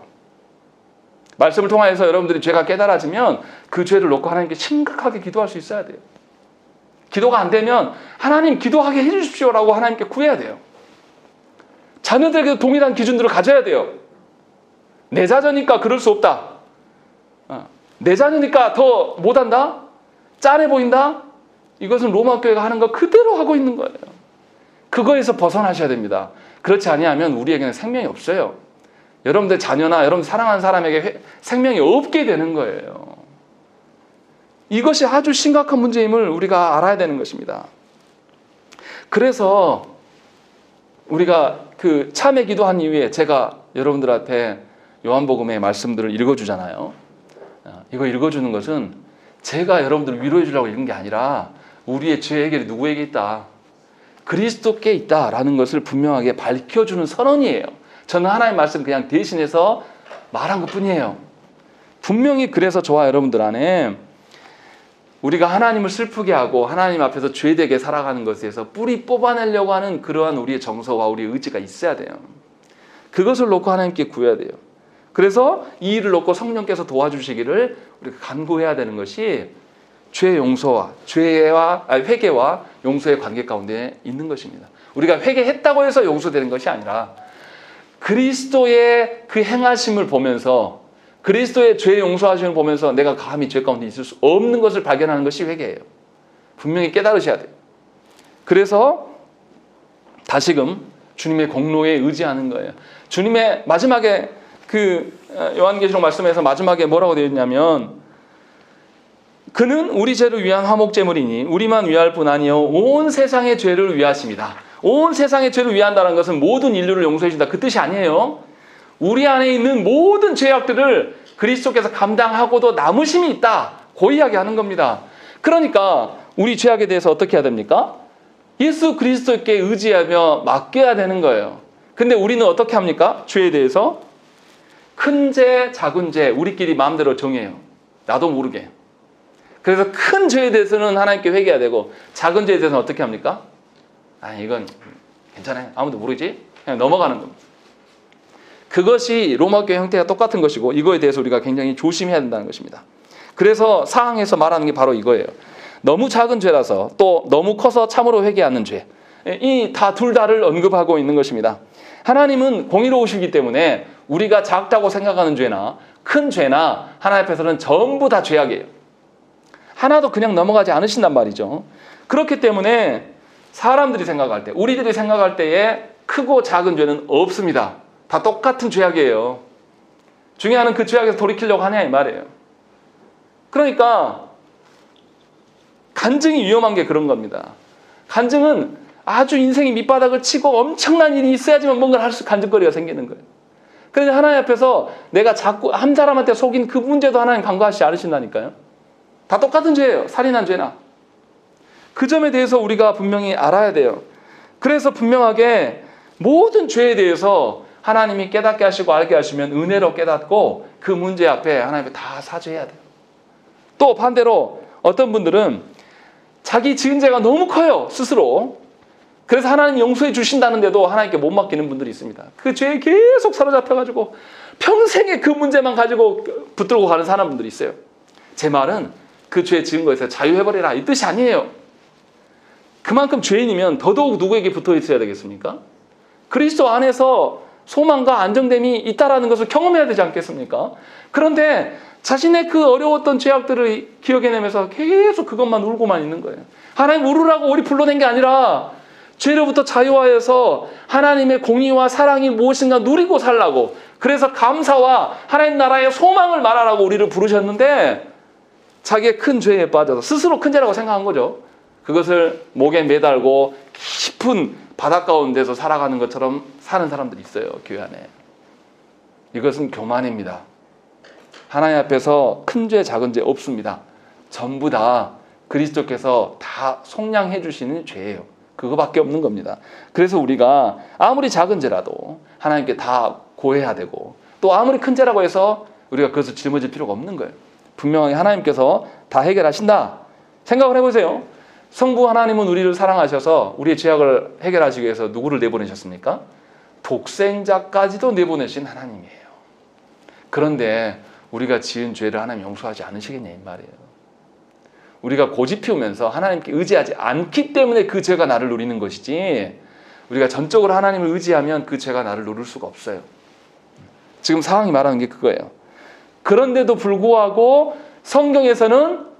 말씀을 통하여서 여러분들이 죄가 깨달아지면 그 죄를 놓고 하나님께 심각하게 기도할 수 있어야 돼요. 기도가 안 되면 하나님 기도하게 해주십시오라고 하나님께 구해야 돼요. 자녀들에게도 동일한 기준들을 가져야 돼요. 내 자녀니까 그럴 수 없다. 내 자녀니까 더 못한다? 짠해 보인다? 이것은 로마 교회가 하는 거 그대로 하고 있는 거예요. 그거에서 벗어나셔야 됩니다. 그렇지 아니하면 우리에게는 생명이 없어요. 여러분들 자녀나 여러분 사랑하는 사람에게 생명이 없게 되는 거예요. 이것이 아주 심각한 문제임을 우리가 알아야 되는 것입니다. 그래서 우리가 그 참회 기도한 이후에 제가 여러분들 앞에 요한복음의 말씀들을 읽어주잖아요. 이거 읽어주는 것은 제가 여러분들을 위로해 주려고 읽은 게 아니라 우리의 죄 해결이 누구에게 있다? 그리스도께 있다라는 것을 분명하게 밝혀주는 선언이에요. 저는 하나님의 말씀 그냥 대신해서 말한 것뿐이에요. 분명히 그래서 저와 여러분들 안에 우리가 하나님을 슬프게 하고 하나님 앞에서 죄되게 살아가는 것에서 뿌리 뽑아내려고 하는 그러한 우리의 정서와 우리의 의지가 있어야 돼요. 그것을 놓고 하나님께 구해야 돼요. 그래서 이 일을 놓고 성령께서 도와주시기를 우리가 간구해야 되는 것이 죄 용서와 회개와 용서의 관계 가운데 있는 것입니다. 우리가 회개했다고 해서 용서되는 것이 아니라 그리스도의 그 행하심을 보면서 그리스도의 죄 용서하심을 보면서 내가 감히 죄 가운데 있을 수 없는 것을 발견하는 것이 회개예요. 분명히 깨달으셔야 돼요. 그래서 다시금 주님의 공로에 의지하는 거예요. 주님의 마지막에 그 요한계시록 말씀에서 마지막에 뭐라고 되어 있냐면 그는 우리 죄를 위한 화목제물이니 우리만 위할 뿐 아니요 온 세상의 죄를 위하십니다. 온 세상의 죄를 위한다는 것은 모든 인류를 용서해 준다 그 뜻이 아니에요. 우리 안에 있는 모든 죄악들을 그리스도께서 감당하고도 남으심이 있다 그 이야기하는 겁니다. 그러니까 우리 죄악에 대해서 어떻게 해야 됩니까? 예수 그리스도께 의지하며 맡겨야 되는 거예요. 근데 우리는 어떻게 합니까? 죄에 대해서 큰 죄, 작은 죄 우리끼리 마음대로 정해요. 나도 모르게. 그래서 큰 죄에 대해서는 하나님께 회개해야 되고 작은 죄에 대해서는 어떻게 합니까? 이건 괜찮아요. 아무도 모르지? 그냥 넘어가는 겁니다. 그것이 로마교회 형태가 똑같은 것이고 이거에 대해서 우리가 굉장히 조심해야 된다는 것입니다. 그래서 사항에서 말하는 게 바로 이거예요. 너무 작은 죄라서 또 너무 커서 참으로 회개하는 죄. 이 둘 다를 언급하고 있는 것입니다. 하나님은 공의로우시기 때문에 우리가 작다고 생각하는 죄나 큰 죄나 하나님 앞에서는 전부 다 죄악이에요. 하나도 그냥 넘어가지 않으신단 말이죠. 그렇기 때문에 사람들이 생각할 때, 우리들이 생각할 때에 크고 작은 죄는 없습니다. 다 똑같은 죄악이에요. 중요한 그 죄악에서 돌이키려고 하냐 이 말이에요. 그러니까 간증이 위험한 게 그런 겁니다. 간증은 아주 인생이 밑바닥을 치고 엄청난 일이 있어야지만 뭔가를 할 수 간증거리가 생기는 거예요. 그런데 하나님 앞에서 내가 자꾸 한 사람한테 속인 그 문제도 하나님 간과하시지 않으신다니까요. 다 똑같은 죄예요. 살인한 죄나. 그 점에 대해서 우리가 분명히 알아야 돼요. 그래서 분명하게 모든 죄에 대해서 하나님이 깨닫게 하시고 알게 하시면 은혜로 깨닫고 그 문제 앞에 하나님께 다 사죄해야 돼요. 또 반대로 어떤 분들은 자기 지은 죄가 너무 커요, 스스로. 그래서 하나님 용서해 주신다는데도 하나님께 못 맡기는 분들이 있습니다. 그 죄에 계속 사로잡혀가지고 평생에 그 문제만 가지고 붙들고 가는 사람들이 있어요. 제 말은 그 죄 지은 거에서 자유해버리라 이 뜻이 아니에요. 그만큼 죄인이면 더더욱 누구에게 붙어 있어야 되겠습니까? 그리스도 안에서 소망과 안정됨이 있다라는 것을 경험해야 되지 않겠습니까? 그런데 자신의 그 어려웠던 죄악들을 기억해내면서 계속 그것만 울고만 있는 거예요. 하나님 울으라고 우리 불러낸 게 아니라 죄로부터 자유하여서 하나님의 공의와 사랑이 무엇인가 누리고 살라고, 그래서 감사와 하나님 나라의 소망을 말하라고 우리를 부르셨는데 자기의 큰 죄에 빠져서 스스로 큰 죄라고 생각한 거죠. 그것을 목에 매달고 깊은 바닷가 가운데서 살아가는 것처럼 사는 사람들이 있어요, 교회 안에. 이것은 교만입니다. 하나님 앞에서 큰 죄 작은 죄 없습니다. 전부 다 그리스도께서 다 속량해 주시는 죄예요. 그거밖에 없는 겁니다. 그래서 우리가 아무리 작은 죄라도 하나님께 다 고해야 되고, 또 아무리 큰 죄라고 해서 우리가 그것을 짊어질 필요가 없는 거예요. 분명하게 하나님께서 다 해결하신다. 생각을 해보세요. 성부 하나님은 우리를 사랑하셔서 우리의 죄악을 해결하시기 위해서 누구를 내보내셨습니까? 독생자까지도 내보내신 하나님이에요. 그런데 우리가 지은 죄를 하나님 용서하지 않으시겠냐 이 말이에요. 우리가 고집 피우면서 하나님께 의지하지 않기 때문에 그 죄가 나를 누리는 것이지, 우리가 전적으로 하나님을 의지하면 그 죄가 나를 누릴 수가 없어요. 지금 상황이 말하는 게 그거예요. 그런데도 불구하고 성경에서는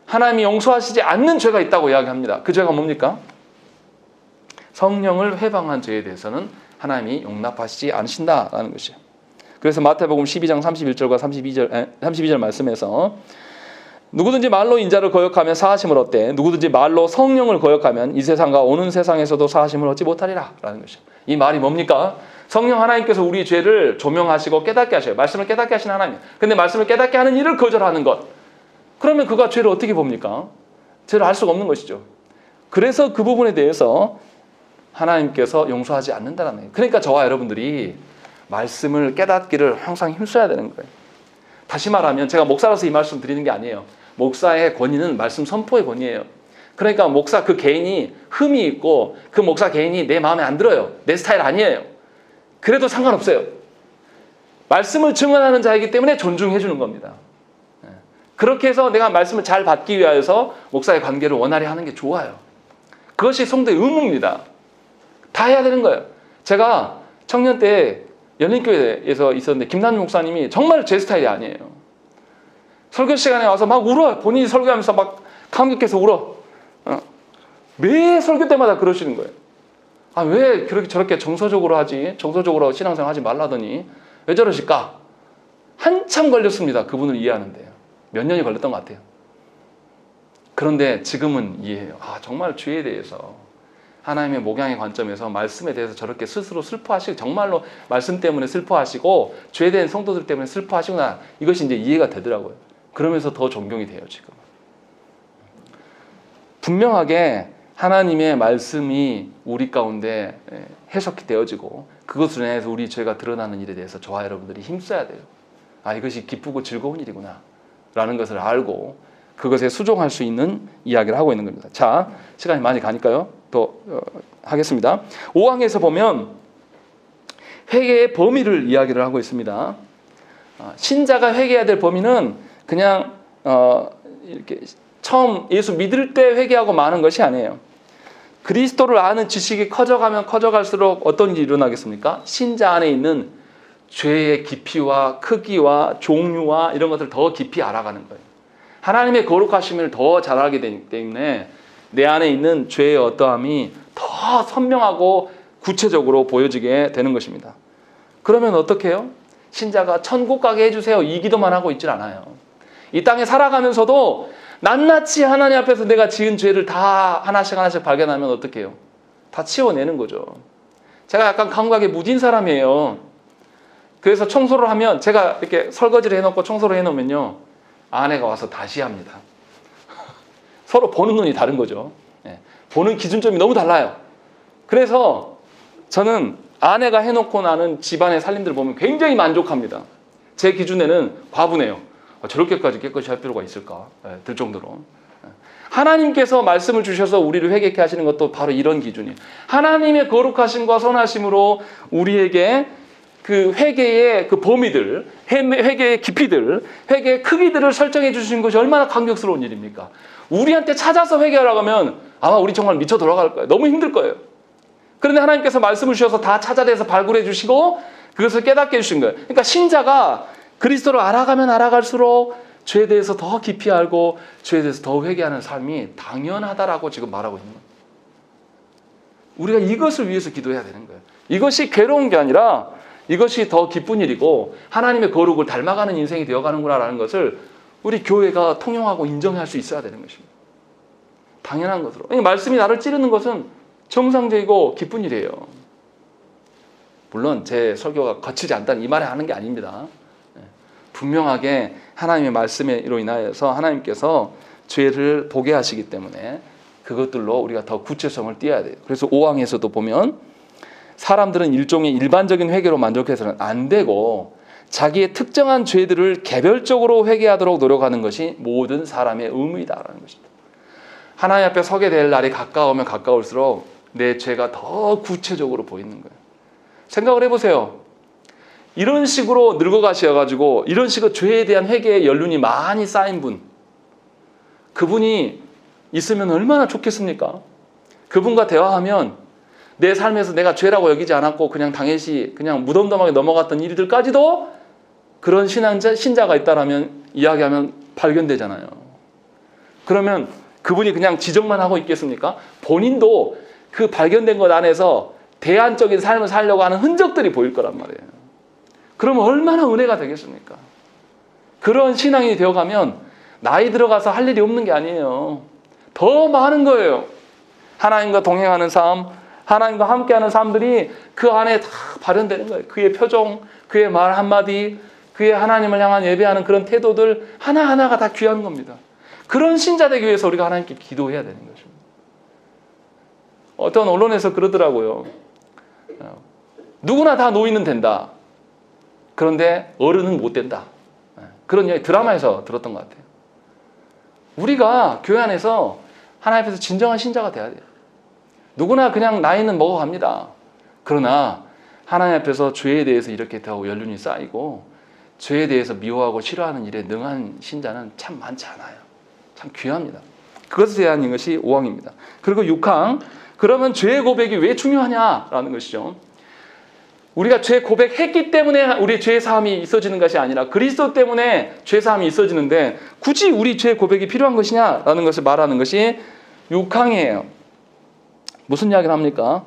하나님이 용서하시지 않는 죄가 있다고 이야기합니다. 그 죄가 뭡니까? 성령을 회방한 죄에 대해서는 하나님이 용납하시지 않으신다라는 것이에요. 그래서 마태복음 12장 31절과 32절 말씀에서 누구든지 말로 인자를 거역하면 사하심을 얻되 누구든지 말로 성령을 거역하면 이 세상과 오는 세상에서도 사하심을 얻지 못하리라 라는 것이죠. 이 말이 뭡니까? 성령 하나님께서 우리 죄를 조명하시고 깨닫게 하셔요. 말씀을 깨닫게 하시는 하나님. 근데 말씀을 깨닫게 하는 일을 거절하는 것. 그러면 그가 죄를 어떻게 봅니까? 죄를 알 수가 없는 것이죠. 그래서 그 부분에 대해서 하나님께서 용서하지 않는다는 거예요. 그러니까 저와 여러분들이 말씀을 깨닫기를 항상 힘써야 되는 거예요. 다시 말하면 제가 목사로서 이 말씀 드리는 게 아니에요. 목사의 권위는 말씀 선포의 권위예요. 그러니까 목사 그 개인이 흠이 있고 그 목사 개인이 내 마음에 안 들어요. 내 스타일 아니에요. 그래도 상관없어요. 말씀을 증언하는 자이기 때문에 존중해 주는 겁니다. 그렇게 해서 내가 말씀을 잘 받기 위하여서 목사의 관계를 원활히 하는 게 좋아요. 그것이 성도의 의무입니다. 다 해야 되는 거예요. 제가 청년 때 연인교회에서 있었는데 김남일 목사님이 정말 제 스타일이 아니에요. 설교 시간에 와서 막 울어요. 본인이 설교하면서 막 감격해서 울어. 매 설교 때마다 그러시는 거예요. 아, 왜 그렇게 저렇게 정서적으로 하지? 정서적으로 신앙생활 하지 말라더니 왜 저러실까? 한참 걸렸습니다. 그분을 이해하는데요. 몇 년이 걸렸던 것 같아요. 그런데 지금은 이해해요. 아, 정말 죄에 대해서 하나님의 목양의 관점에서 말씀에 대해서 저렇게 스스로 슬퍼하시고, 정말로 말씀 때문에 슬퍼하시고 죄에 대한 성도들 때문에 슬퍼하시구나. 이것이 이제 이해가 되더라고요. 그러면서 더 존경이 돼요, 지금. 분명하게 하나님의 말씀이 우리 가운데 해석이 되어지고 그것으로 인해서 우리 죄가 드러나는 일에 대해서 저와 여러분들이 힘써야 돼요. 아, 이것이 기쁘고 즐거운 일이구나 라는 것을 알고 그것에 수종할 수 있는 이야기를 하고 있는 겁니다. 자, 시간이 많이 가니까요. 또 하겠습니다. 5항에서 보면 회개의 범위를 이야기를 하고 있습니다. 신자가 회개해야 될 범위는 그냥 이렇게 처음 예수 믿을 때 회개하고 마는 것이 아니에요. 그리스도를 아는 지식이 커져가면 커져갈수록 어떤 일이 일어나겠습니까? 신자 안에 있는 죄의 깊이와 크기와 종류와 이런 것들을 더 깊이 알아가는 거예요. 하나님의 거룩하심을 더 잘 알게 되기 때문에 내 안에 있는 죄의 어떠함이 더 선명하고 구체적으로 보여지게 되는 것입니다. 그러면 어떻게 해요? 신자가 천국 가게 해주세요, 이 기도만 하고 있질 않아요. 이 땅에 살아가면서도 낱낱이 하나님 앞에서 내가 지은 죄를 다 하나씩 하나씩 발견하면 어떻게 해요? 다 치워내는 거죠. 제가 약간 감각에 무딘 사람이에요. 그래서 청소를 하면, 제가 이렇게 설거지를 해놓고 청소를 해놓으면요, 아내가 와서 다시 합니다. 서로 보는 눈이 다른 거죠. 보는 기준점이 너무 달라요. 그래서 저는 아내가 해놓고 나는 집안의 살림들 보면 굉장히 만족합니다. 제 기준에는 과분해요. 저렇게까지 깨끗이 할 필요가 있을까? 들 정도로. 하나님께서 말씀을 주셔서 우리를 회개케 하시는 것도 바로 이런 기준이에요. 하나님의 거룩하심과 선하심으로 우리에게 그 회개의 그 범위들, 회개의 깊이들, 회개의 크기들을 설정해 주신 것이 얼마나 감격스러운 일입니까? 우리한테 찾아서 회개하라고 하면 아마 우리 정말 미쳐 돌아갈 거예요. 너무 힘들 거예요. 그런데 하나님께서 말씀을 주셔서 다 찾아내서 발굴해 주시고 그것을 깨닫게 해주신 거예요. 그러니까 신자가 그리스도를 알아가면 알아갈수록 죄에 대해서 더 깊이 알고 죄에 대해서 더 회개하는 삶이 당연하다라고 지금 말하고 있는 거예요. 우리가 이것을 위해서 기도해야 되는 거예요. 이것이 괴로운 게 아니라 이것이 더 기쁜 일이고 하나님의 거룩을 닮아가는 인생이 되어가는구나라는 것을 우리 교회가 통용하고 인정할 수 있어야 되는 것입니다. 당연한 것으로. 말씀이 나를 찌르는 것은 정상적이고 기쁜 일이에요. 물론 제 설교가 거치지 않다는 이 말에 하는 게 아닙니다. 분명하게 하나님의 말씀으로 인하여서 하나님께서 죄를 보게 하시기 때문에 그것들로 우리가 더 구체성을 띄어야 돼요. 그래서 5항에서도 보면 사람들은 일종의 일반적인 회개로 만족해서는 안 되고 자기의 특정한 죄들을 개별적으로 회개하도록 노력하는 것이 모든 사람의 의무이다라는 것입니다. 하나님 앞에 서게 될 날이 가까우면 가까울수록 내 죄가 더 구체적으로 보이는 거예요. 생각을 해보세요. 이런 식으로 늙어가셔가지고 이런 식으로 죄에 대한 회개의 연륜이 많이 쌓인 분, 그분이 있으면 얼마나 좋겠습니까? 그분과 대화하면 내 삶에서 내가 죄라고 여기지 않았고 그냥 당연시 그냥 무덤덤하게 넘어갔던 일들까지도 그런 신자가 있다라면 이야기하면 발견되잖아요. 그러면 그분이 그냥 지적만 하고 있겠습니까? 본인도 그 발견된 것 안에서 대안적인 삶을 살려고 하는 흔적들이 보일 거란 말이에요. 그러면 얼마나 은혜가 되겠습니까? 그런 신앙이 되어가면 나이 들어가서 할 일이 없는 게 아니에요. 더 많은 거예요. 하나님과 동행하는 삶, 하나님과 함께하는 삶들이 그 안에 다 발현되는 거예요. 그의 표정, 그의 말 한마디, 그의 하나님을 향한 예배하는 그런 태도들 하나하나가 다 귀한 겁니다. 그런 신자 되기 위해서 우리가 하나님께 기도해야 되는 것입니다. 어떤 언론에서 그러더라고요. 누구나 다 노인은 된다. 그런데 어른은 못 된다. 그런 이야기 드라마에서 들었던 것 같아요. 우리가 교회 안에서 하나님 앞에서 진정한 신자가 돼야 돼요. 누구나 그냥 나이는 먹어갑니다. 그러나 하나님 앞에서 죄에 대해서 이렇게 더 연륜이 쌓이고 죄에 대해서 미워하고 싫어하는 일에 능한 신자는 참 많지 않아요. 참 귀합니다. 그것에 대한 것이 5항입니다. 그리고 6항, 그러면 죄의 고백이 왜 중요하냐라는 것이죠. 우리가 죄 고백했기 때문에 우리 죄 사함이 있어지는 것이 아니라 그리스도 때문에 죄 사함이 있어지는데 굳이 우리 죄 고백이 필요한 것이냐라는 것을 말하는 것이 6항이에요. 무슨 이야기를 합니까?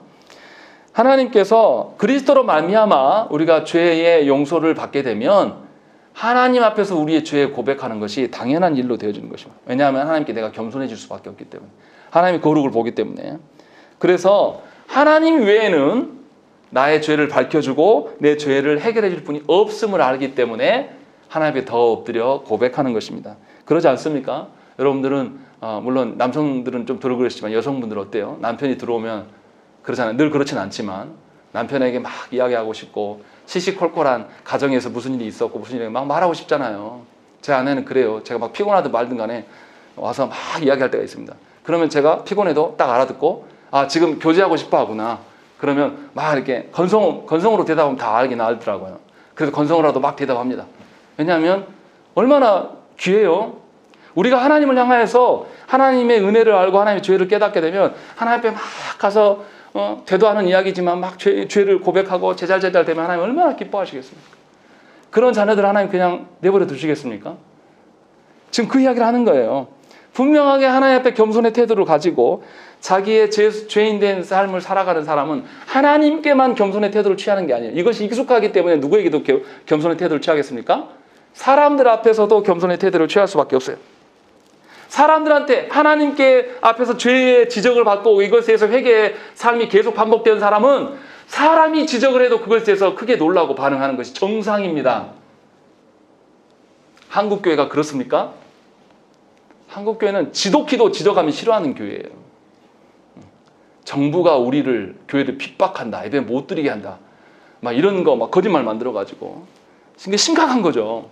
하나님께서 그리스도로 말미암아 우리가 죄의 용서를 받게 되면 하나님 앞에서 우리의 죄 고백하는 것이 당연한 일로 되어지는 것입니다. 왜냐하면 하나님께 내가 겸손해질 수밖에 없기 때문에, 하나님의 거룩을 보기 때문에. 그래서 하나님 외에는 나의 죄를 밝혀주고 내 죄를 해결해 줄 분이 없음을 알기 때문에 하나님께 더 엎드려 고백하는 것입니다. 그러지 않습니까? 여러분들은 물론 남성들은 좀 덜 그러시지만 여성분들은 어때요? 남편이 들어오면 그렇잖아요. 늘 그렇진 않지만 남편에게 막 이야기하고 싶고 시시콜콜한 가정에서 무슨 일이 있었고 무슨 일이 막 말하고 싶잖아요. 제 아내는 그래요. 제가 막 피곤하든 말든 간에 와서 막 이야기할 때가 있습니다. 그러면 제가 피곤해도 딱 알아듣고 지금 교제하고 싶어 하구나. 그러면 막 이렇게 건성으로 대답하면 다 알긴 알더라고요. 그래서 건성으로라도 막 대답합니다. 왜냐하면 얼마나 귀해요. 우리가 하나님을 향하여서 하나님의 은혜를 알고 하나님의 죄를 깨닫게 되면 하나님 앞에 막 가서 되도 않은 이야기지만 막 죄를 고백하고 제잘제잘 되면 하나님 얼마나 기뻐하시겠습니까? 그런 자녀들 하나님 그냥 내버려 두시겠습니까? 지금 그 이야기를 하는 거예요. 분명하게 하나님 앞에 겸손의 태도를 가지고 자기의 죄인된 삶을 살아가는 사람은 하나님께만 겸손의 태도를 취하는 게 아니에요. 이것이 익숙하기 때문에 누구에게도 겸손의 태도를 취하겠습니까? 사람들 앞에서도 겸손의 태도를 취할 수밖에 없어요. 사람들한테 하나님께 앞에서 죄의 지적을 받고 이것에 대해서 회개의 삶이 계속 반복되는 사람은 사람이 지적을 해도 그것에 대해서 크게 놀라고 반응하는 것이 정상입니다. 한국교회가 그렇습니까? 한국교회는 지독히도 지적하면 싫어하는 교회예요. 정부가 우리를 교회를 핍박한다, 예배 못 드리게 한다, 막 이런 거 막 거짓말 만들어 가지고 이게 심각한 거죠.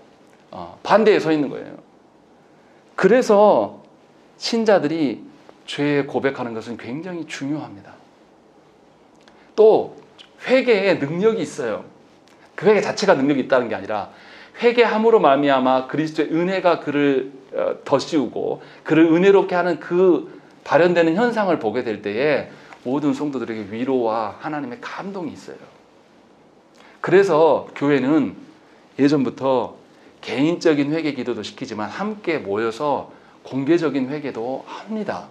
반대에 서 있는 거예요. 그래서 신자들이 죄 고백하는 것은 굉장히 중요합니다. 또 회개의 능력이 있어요. 그 회개 자체가 능력이 있다는 게 아니라 회개함으로 말미암아 그리스도의 은혜가 그를 덧씌우고 그를 은혜롭게 하는 그 발현되는 현상을 보게 될 때에 모든 성도들에게 위로와 하나님의 감동이 있어요. 그래서 교회는 예전부터 개인적인 회개 기도도 시키지만 함께 모여서 공개적인 회개도 합니다.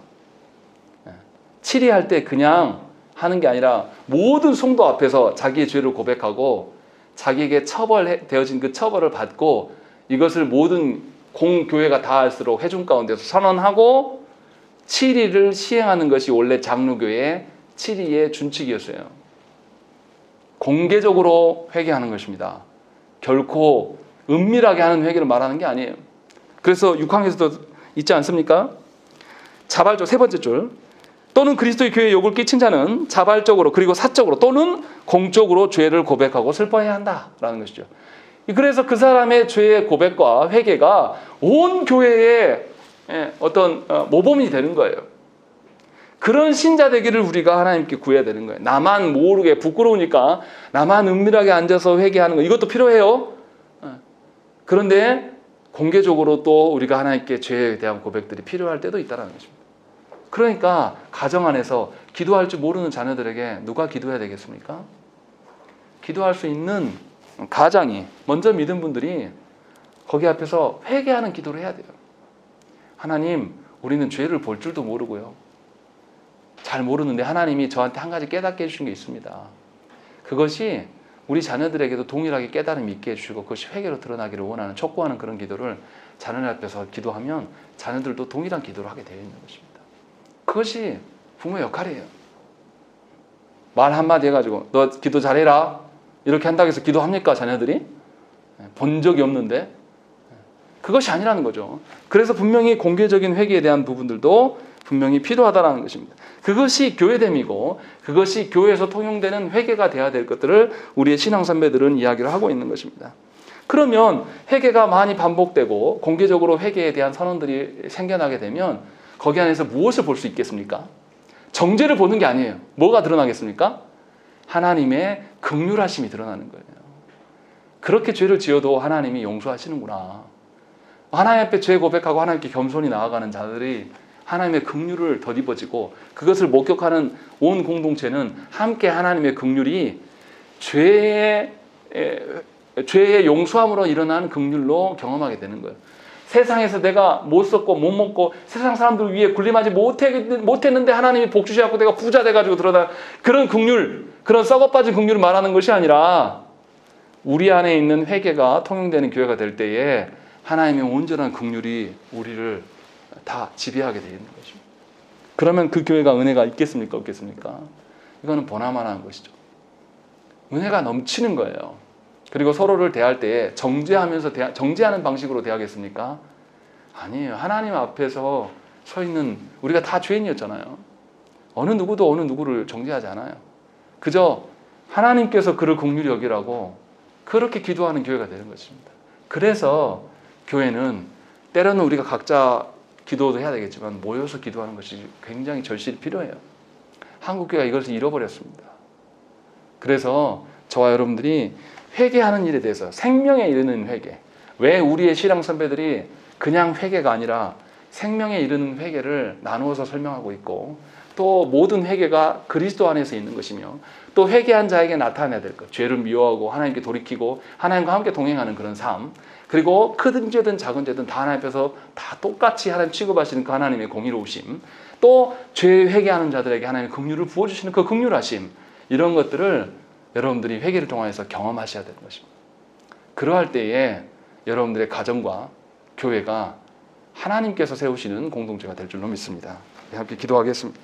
치리할 때 그냥 하는 게 아니라 모든 성도 앞에서 자기의 죄를 고백하고 자기에게 처벌되어진 그 처벌을 받고 이것을 모든 공교회가 다 할수록 회중 가운데서 선언하고 치리를 시행하는 것이 원래 장로교의 치리의 준칙이었어요. 공개적으로 회개하는 것입니다. 결코 은밀하게 하는 회개를 말하는 게 아니에요. 그래서 6항에서도 있지 않습니까? 자발적 세 번째 줄, 또는 그리스도의 교회에 욕을 끼친 자는 자발적으로 그리고 사적으로 또는 공적으로 죄를 고백하고 슬퍼해야 한다라는 것이죠. 그래서 그 사람의 죄의 고백과 회개가 온 교회의 어떤 모범이 되는 거예요. 그런 신자 되기를 우리가 하나님께 구해야 되는 거예요. 나만 모르게 부끄러우니까 나만 은밀하게 앉아서 회개하는 거, 이것도 필요해요. 그런데 공개적으로 또 우리가 하나님께 죄에 대한 고백들이 필요할 때도 있다는 것입니다. 그러니까 가정 안에서 기도할 줄 모르는 자녀들에게 누가 기도해야 되겠습니까? 기도할 수 있는 가장이 먼저 믿은 분들이 거기 앞에서 회개하는 기도를 해야 돼요. 하나님, 우리는 죄를 볼 줄도 모르고요. 잘 모르는데 하나님이 저한테 한 가지 깨닫게 해주신 게 있습니다. 그것이 우리 자녀들에게도 동일하게 깨달음이 있게 해주시고 그것이 회개로 드러나기를 원하는, 촉구하는 그런 기도를 자녀들 앞에서 기도하면 자녀들도 동일한 기도를 하게 되어 있는 것입니다. 그것이 부모의 역할이에요. 말 한마디 해가지고 너 기도 잘해라 이렇게 한다고 해서 기도합니까? 자녀들이? 본 적이 없는데. 그것이 아니라는 거죠. 그래서 분명히 공개적인 회개에 대한 부분들도 분명히 필요하다는 것입니다. 그것이 교회됨이고 그것이 교회에서 통용되는 회개가 돼야 될 것들을 우리의 신앙 선배들은 이야기를 하고 있는 것입니다. 그러면 회개가 많이 반복되고 공개적으로 회개에 대한 선언들이 생겨나게 되면 거기 안에서 무엇을 볼 수 있겠습니까? 정죄를 보는 게 아니에요. 뭐가 드러나겠습니까? 하나님의 긍휼하심이 드러나는 거예요. 그렇게 죄를 지어도 하나님이 용서하시는구나. 하나님 앞에 죄 고백하고 하나님께 겸손히 나아가는 자들이 하나님의 긍휼을 덧입어지고 그것을 목격하는 온 공동체는 함께 하나님의 긍휼이 죄의 용서함으로 일어나는 긍휼로 경험하게 되는 거예요. 세상에서 내가 못 썼고 못 먹고 세상 사람들 위에 군림하지 못했는데 하나님이 복 주셔서 내가 부자 돼가지고 들어다 그런 긍휼, 그런 썩어빠진 긍휼을 말하는 것이 아니라 우리 안에 있는 회개가 통용되는 교회가 될 때에 하나님의 온전한 긍휼이 우리를 다 지배하게 되어 있는 것입니다. 그러면 그 교회가 은혜가 있겠습니까? 없겠습니까? 이거는 보나마나한 것이죠. 은혜가 넘치는 거예요. 그리고 서로를 대할 때에 정죄하는 방식으로 대하겠습니까? 아니에요. 하나님 앞에서 서 있는 우리가 다 죄인이었잖아요. 어느 누구도 어느 누구를 정죄하지 않아요. 그저 하나님께서 그를 긍휼히 여기라고 그렇게 기도하는 교회가 되는 것입니다. 그래서 교회는 때로는 우리가 각자 기도도 해야 되겠지만 모여서 기도하는 것이 굉장히 절실히 필요해요. 한국교회가 이것을 잃어버렸습니다. 그래서 저와 여러분들이 회개하는 일에 대해서 생명에 이르는 회개, 왜 우리의 신앙 선배들이 그냥 회개가 아니라 생명에 이르는 회개를 나누어서 설명하고 있고 또 모든 회개가 그리스도 안에서 있는 것이며 또 회개한 자에게 나타나야 될 것, 죄를 미워하고 하나님께 돌이키고 하나님과 함께 동행하는 그런 삶, 그리고 크든 죄든 작은 죄든 다 하나님 앞에서 다 똑같이 하나님 취급하시는 그 하나님의 공의로우심, 또 죄 회개하는 자들에게 하나님의 긍휼을 부어주시는 그 긍휼하심, 이런 것들을 여러분들이 회개를 통해서 경험하셔야 되는 것입니다. 그러할 때에 여러분들의 가정과 교회가 하나님께서 세우시는 공동체가 될 줄로 믿습니다. 함께 기도하겠습니다.